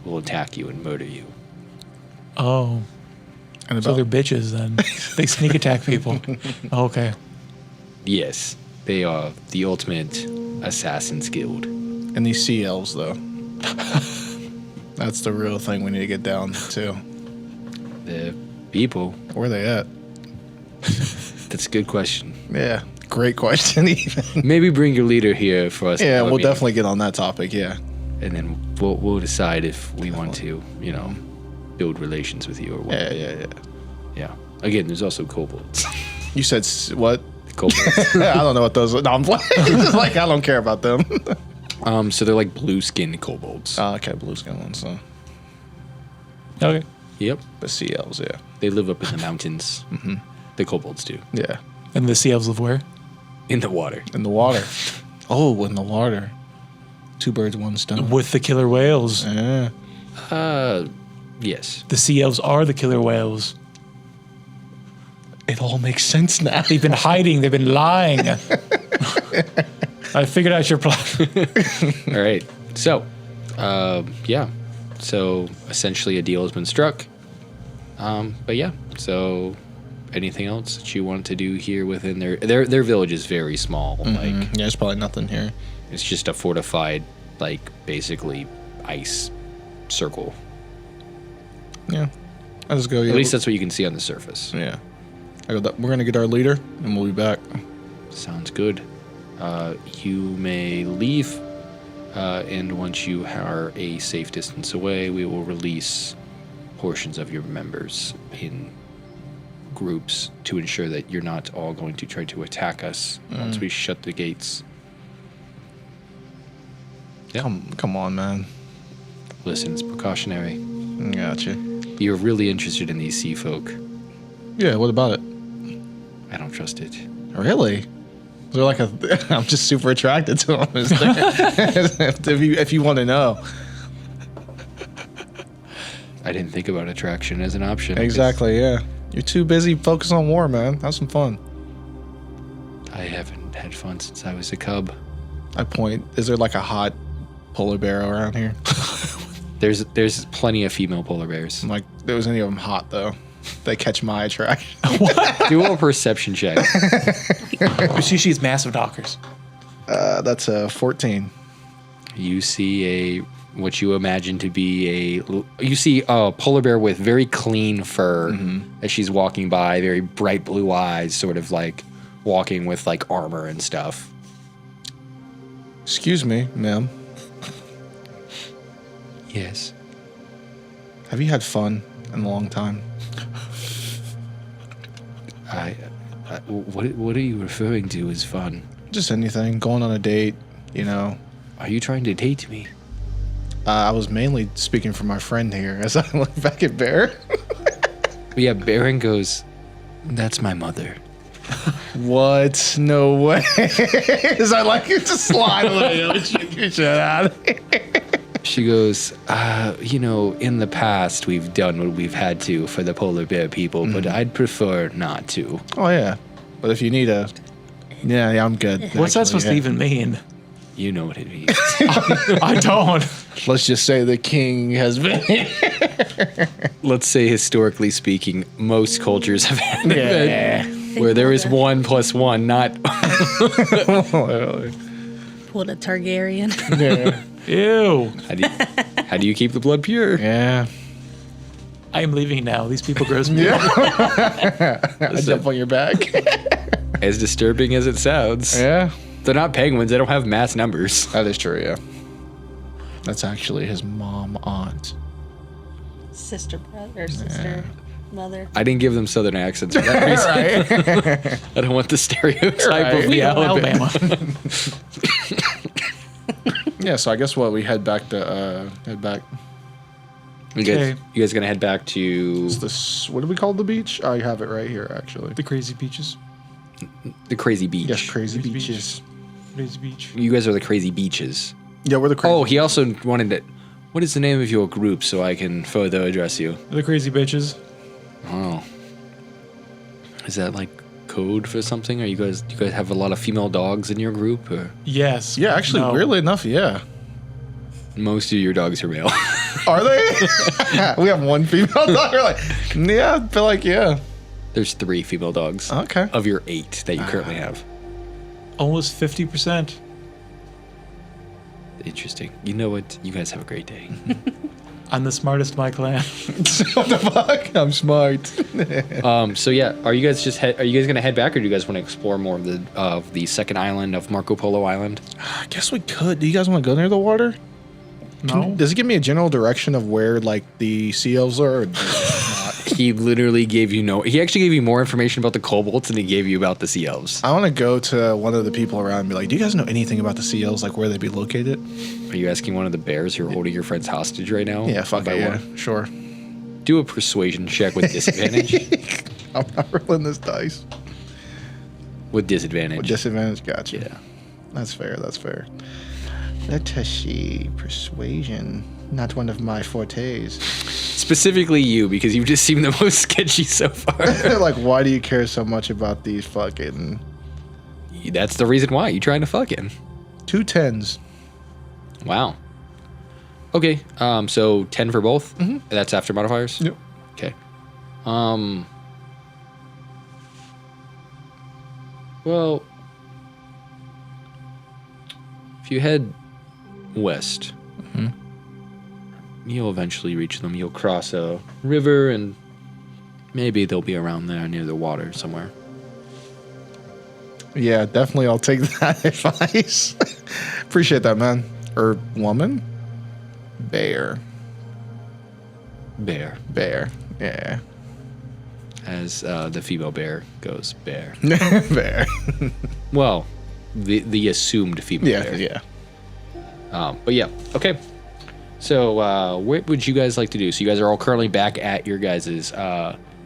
Speaker 1: will attack you and murder you.
Speaker 2: Oh.
Speaker 3: And
Speaker 2: So they're bitches then. They sneak attack people. Okay.
Speaker 1: Yes, they are the ultimate Assassin's Guild.
Speaker 3: and these sea elves, though. That's the real thing we need to get down to.
Speaker 1: The people.
Speaker 3: Where are they at?
Speaker 1: That's a good question.
Speaker 3: Yeah, great question. Even.
Speaker 1: Maybe bring your leader here for us. to
Speaker 3: Yeah,
Speaker 1: have a
Speaker 3: we'll
Speaker 1: meeting,
Speaker 3: definitely get on that topic. Yeah.
Speaker 1: and then we'll decide if we want to, build relations with you or what.
Speaker 3: Yeah.
Speaker 1: Yeah. Again, there's also kobolds.
Speaker 3: You said what?
Speaker 1: Kobolds.
Speaker 3: I don't know what those are. No, I'm playing. Just like, I don't care about them.
Speaker 1: So they're like blue skinned kobolds.
Speaker 3: Oh, okay, blue skin ones. So.
Speaker 2: Okay.
Speaker 1: Yep.
Speaker 3: The sea elves, yeah.
Speaker 1: They live up in the mountains. Mm-hmm. The kobolds do.
Speaker 3: Yeah.
Speaker 2: And the sea elves live where?
Speaker 1: In the water.
Speaker 3: In the water. Oh, in the water. Two birds, one stone.
Speaker 2: With the killer whales.
Speaker 3: Yeah.
Speaker 1: Yes.
Speaker 2: The sea elves are the killer whales.
Speaker 3: It all makes sense now.
Speaker 2: They've been hiding. They've been lying. I figured out your plot.
Speaker 1: All right. So, yeah. So essentially a deal has been struck. But yeah. So anything else that you want to do here within their village is very small. Like
Speaker 3: Yeah, there's probably nothing here.
Speaker 1: it's just a fortified, like basically ice circle.
Speaker 3: Yeah. I'll just go.
Speaker 1: At least that's what you can see on the surface.
Speaker 3: Yeah. We're going to get our leader, and we'll be back.
Speaker 1: Sounds good. You may leave, and once you are a safe distance away, we will release portions of your members in groups to ensure that you're not all going to try to attack us once we shut the gates. Yeah.
Speaker 3: Come on, man.
Speaker 1: Listen, it's precautionary.
Speaker 3: Gotcha.
Speaker 1: You're really interested in these sea folk.
Speaker 3: Yeah, what about it?
Speaker 1: I don't trust it.
Speaker 3: Really? They're like I'm just super attracted to them. if you want to know.
Speaker 1: I didn't think about attraction as an option.
Speaker 3: Exactly, yeah. You're too busy focused on war, man. Have some fun.
Speaker 1: I haven't had fun since I was a cub.
Speaker 3: I point. Is there like a hot polar bear around here?
Speaker 1: There's plenty of female polar bears.
Speaker 3: I'm like, there was any of them hot, though. They catch my attraction.
Speaker 1: Do a perception check.
Speaker 2: She's massive dockers.
Speaker 3: That's a 14.
Speaker 1: You see what you imagine to be a polar bear with very clean fur as she's walking by, very bright blue eyes, sort of like walking with like armor and stuff.
Speaker 3: Excuse me, ma'am.
Speaker 1: Yes.
Speaker 3: Have you had fun in a long time?
Speaker 1: What are you referring to as fun?
Speaker 3: Just anything. Going on a date,
Speaker 1: Are you trying to date me?
Speaker 3: I was mainly speaking for my friend here as I look back at Bear.
Speaker 1: Yeah, Baron goes, that's my mother.
Speaker 3: What? No way. As I like it to slide a little shit out of here.
Speaker 1: She goes, in the past we've done what we've had to for the polar bear people, but I'd prefer not to.
Speaker 3: Oh, yeah. But if you need a... Yeah, I'm good.
Speaker 2: What's that
Speaker 3: actually,
Speaker 2: supposed to even mean?
Speaker 1: You know what it means.
Speaker 2: I don't.
Speaker 3: Let's just say the king has been...
Speaker 1: Let's say, historically speaking, most cultures have had an
Speaker 3: Yeah.
Speaker 1: event where there is 1 + 1, not...
Speaker 4: Pulled a Targaryen.
Speaker 3: Yeah.
Speaker 2: Ew.
Speaker 1: How do you keep the blood pure?
Speaker 3: Yeah.
Speaker 2: I am leaving now. These people gross me.
Speaker 3: I jump on your back.
Speaker 1: As disturbing as it sounds.
Speaker 3: Yeah.
Speaker 1: They're not penguins. They don't have mass numbers.
Speaker 3: That is true, yeah. That's actually his aunt.
Speaker 4: Sister, brother, sister, mother.
Speaker 1: I didn't give them southern accents for that reason. I don't want the stereotype
Speaker 3: Right.
Speaker 1: of the Alabama.
Speaker 3: Yeah, so I guess we head back.
Speaker 1: You guys gonna head back to
Speaker 3: What do we call the beach? I have it right here, actually.
Speaker 2: The crazy beaches.
Speaker 1: the crazy beach?
Speaker 3: Yes, crazy
Speaker 2: Crazy
Speaker 3: beaches.
Speaker 2: Crazy beach.
Speaker 1: You guys are the crazy beaches.
Speaker 3: Yeah, we're the crazy.
Speaker 1: Oh, he also wanted to. What is the name of your group so I can further address you?
Speaker 2: The crazy bitches.
Speaker 1: Oh, is that like code for something? Or you guys have a lot of female dogs in your group, or
Speaker 2: Yes.
Speaker 3: Yeah, actually,
Speaker 2: No.
Speaker 3: weirdly enough, yeah.
Speaker 1: most of your dogs are male?
Speaker 3: Are they? We have one female dog. We're like, yeah, I feel like, yeah.
Speaker 1: There's 3 female dogs.
Speaker 3: Okay.
Speaker 1: Of your 8 that you currently have.
Speaker 2: Almost 50%.
Speaker 1: Interesting. You know what? You guys have a great day.
Speaker 2: I'm the smartest in my clan.
Speaker 3: What the fuck? I'm smart.
Speaker 1: So yeah, are you guys gonna head back, or do you guys want to explore more of the second island of Marco Polo Island?
Speaker 3: I guess we could. Do you guys want to go near the water?
Speaker 2: No.
Speaker 3: Does it give me a general direction of where like the sea elves are? Or
Speaker 1: He literally gave you he actually gave you more information about the kobolds than he gave you about the sea elves.
Speaker 3: I want to go to one of the people around and be like, do you guys know anything about the sea elves, like where they'd be located?
Speaker 1: Are you asking one of the bears who are holding your friends hostage right now?
Speaker 3: Yeah, fuck it, yeah, sure.
Speaker 1: Do a persuasion check with disadvantage.
Speaker 3: I'm not rolling this dice.
Speaker 1: With disadvantage.
Speaker 3: With disadvantage, gotcha.
Speaker 1: Yeah.
Speaker 3: That's fair, that's fair. Let us see. Persuasion. Not one of my fortes.
Speaker 1: Specifically you, because you've just seemed the most sketchy so far.
Speaker 3: Like, why do you care so much about these fucking...
Speaker 1: That's the reason why. You trying to fucking.
Speaker 3: 2 10s.
Speaker 1: Wow. Okay, so 10 for both?
Speaker 3: Mm-hmm.
Speaker 1: That's after modifiers?
Speaker 3: Yep.
Speaker 1: Okay. Well, if you head west, you'll eventually reach them. You'll cross a river, and maybe they'll be around there near the water somewhere.
Speaker 3: Yeah, definitely I'll take that advice. Appreciate that, man. Or woman? Bear.
Speaker 1: Bear.
Speaker 3: Bear. Yeah.
Speaker 1: As the female bear goes, bear.
Speaker 3: Bear.
Speaker 1: Well, the assumed female bear.
Speaker 3: Yeah.
Speaker 1: But yeah, okay. So what would you guys like to do? So you guys are all currently back at your guys'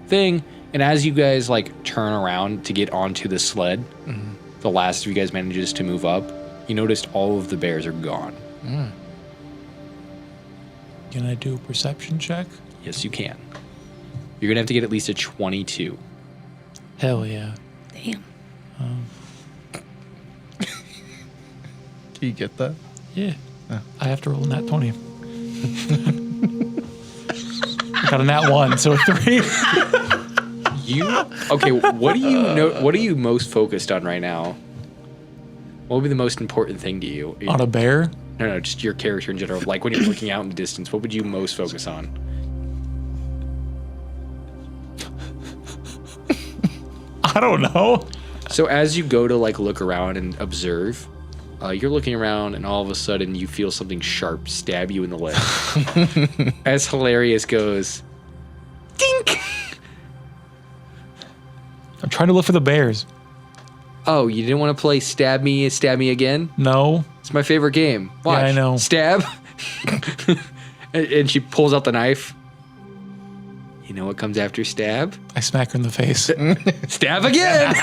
Speaker 1: thing, and as you guys like turn around to get onto the sled, the last of you guys manages to move up. You noticed all of the bears are gone.
Speaker 2: Can I do a perception check?
Speaker 1: Yes, you can. You're gonna have to get at least a 22.
Speaker 2: Hell yeah.
Speaker 4: Damn.
Speaker 3: Can you get that?
Speaker 2: Yeah. I have to roll a nat 20. I got a nat 1, so a 3.
Speaker 1: Okay? What do you know? What are you most focused on right now? What would be the most important thing to you?
Speaker 2: On a bear?
Speaker 1: No, just your character in general. Like when you're looking out in the distance, what would you most focus on?
Speaker 2: I don't know.
Speaker 1: So as you go to like look around and observe, you're looking around, and all of a sudden you feel something sharp stab you in the leg. As Hilarious goes, dink!
Speaker 2: I'm trying to look for the bears.
Speaker 1: Oh, you didn't want to play Stab Me Again?
Speaker 2: No.
Speaker 1: It's my favorite game. Watch.
Speaker 2: Yeah, I know.
Speaker 1: Stab. and she pulls out the knife. You know what comes after stab?
Speaker 2: I smack her in the face.
Speaker 1: Stab again!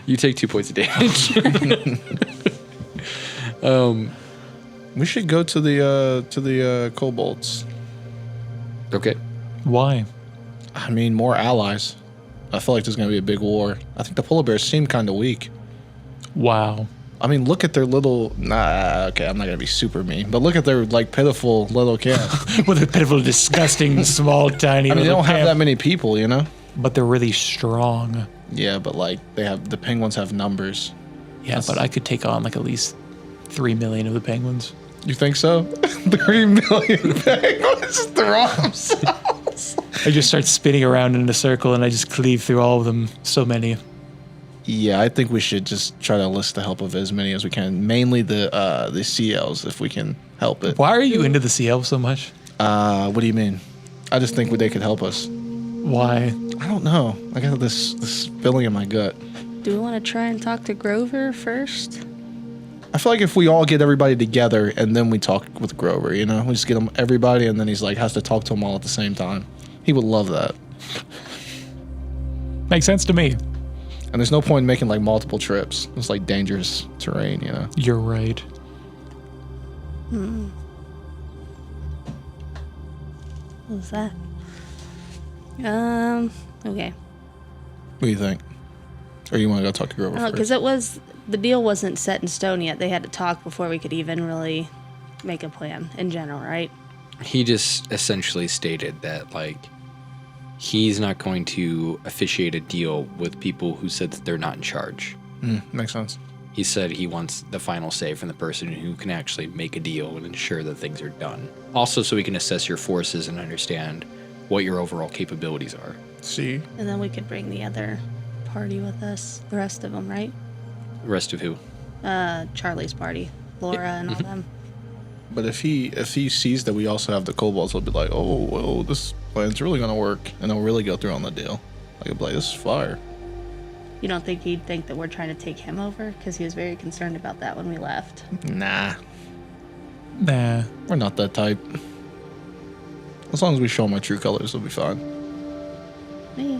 Speaker 1: You take 2 points of damage.
Speaker 3: We should go to the kobolds.
Speaker 1: Okay.
Speaker 2: Why?
Speaker 3: I mean, more allies. I feel like there's going to be a big war. I think the polar bears seem kind of weak.
Speaker 2: Wow.
Speaker 3: I mean, look at their little... okay, I'm not going to be super mean, but look at their, like, pitiful little camp.
Speaker 2: With a pitiful, disgusting, small, tiny
Speaker 3: I mean, they
Speaker 2: little
Speaker 3: don't have
Speaker 2: camp.
Speaker 3: that many people, you know?
Speaker 2: But they're really strong.
Speaker 3: Yeah, but, like, the penguins have numbers.
Speaker 2: Yeah, but I could take on, like, at least 3 million of the penguins.
Speaker 3: You think so? 3 million penguins throw themselves.
Speaker 2: I just start spinning around in a circle, and I just cleave through all of them. So many.
Speaker 3: Yeah, I think we should just try to enlist the help of as many as we can. Mainly the sea elves, if we can help it.
Speaker 2: Why are you into the sea elves so much?
Speaker 3: What do you mean? I just think they could help us.
Speaker 2: Why?
Speaker 3: I don't know. I got this feeling in my gut.
Speaker 4: Do we want to try and talk to Grover first?
Speaker 3: I feel like if we all get everybody together and then we talk with Grover, you know, we just get everybody, and then he's like has to talk to them all at the same time. He would love that.
Speaker 2: Makes sense to me.
Speaker 3: And there's no point in making like multiple trips. It's like dangerous terrain, you know.
Speaker 2: You're right.
Speaker 4: What was that? Okay.
Speaker 3: What do you think? Or you want to go talk to Grover
Speaker 4: Because
Speaker 3: first?
Speaker 4: the deal wasn't set in stone yet. They had to talk before we could even really make a plan in general, right?
Speaker 1: He just essentially stated that, like, he's not going to officiate a deal with people who said that they're not in charge.
Speaker 3: Makes sense.
Speaker 1: He said he wants the final say from the person who can actually make a deal and ensure that things are done. Also, so he can assess your forces and understand what your overall capabilities are.
Speaker 3: See?
Speaker 4: And then we could bring the other party with us, the rest of them, right?
Speaker 1: The rest of who?
Speaker 4: Charlie's party, Laura and all them.
Speaker 3: But if he sees that we also have the kobolds, he'll be like, oh, well, this plan's really going to work. And he'll really go through on the deal. Like, he'll be like, this is fire.
Speaker 4: You don't think he'd think that we're trying to take him over? Because he was very concerned about that when we left.
Speaker 3: Nah.
Speaker 2: Nah.
Speaker 3: We're not that type. As long as we show him our true colors, we'll be fine.
Speaker 4: Yeah.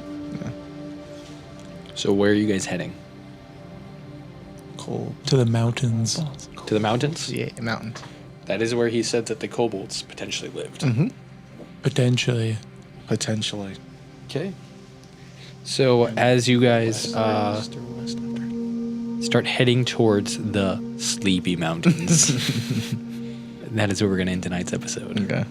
Speaker 1: So where are you guys heading?
Speaker 3: Cold.
Speaker 2: To the mountains.
Speaker 1: To the mountains?
Speaker 3: Yeah, mountains.
Speaker 1: That is where he said that the kobolds potentially lived.
Speaker 2: Potentially.
Speaker 3: Potentially.
Speaker 1: Okay. So as you guys start heading towards the Sleepy Mountains, that is where we're going to end tonight's episode.
Speaker 3: Okay.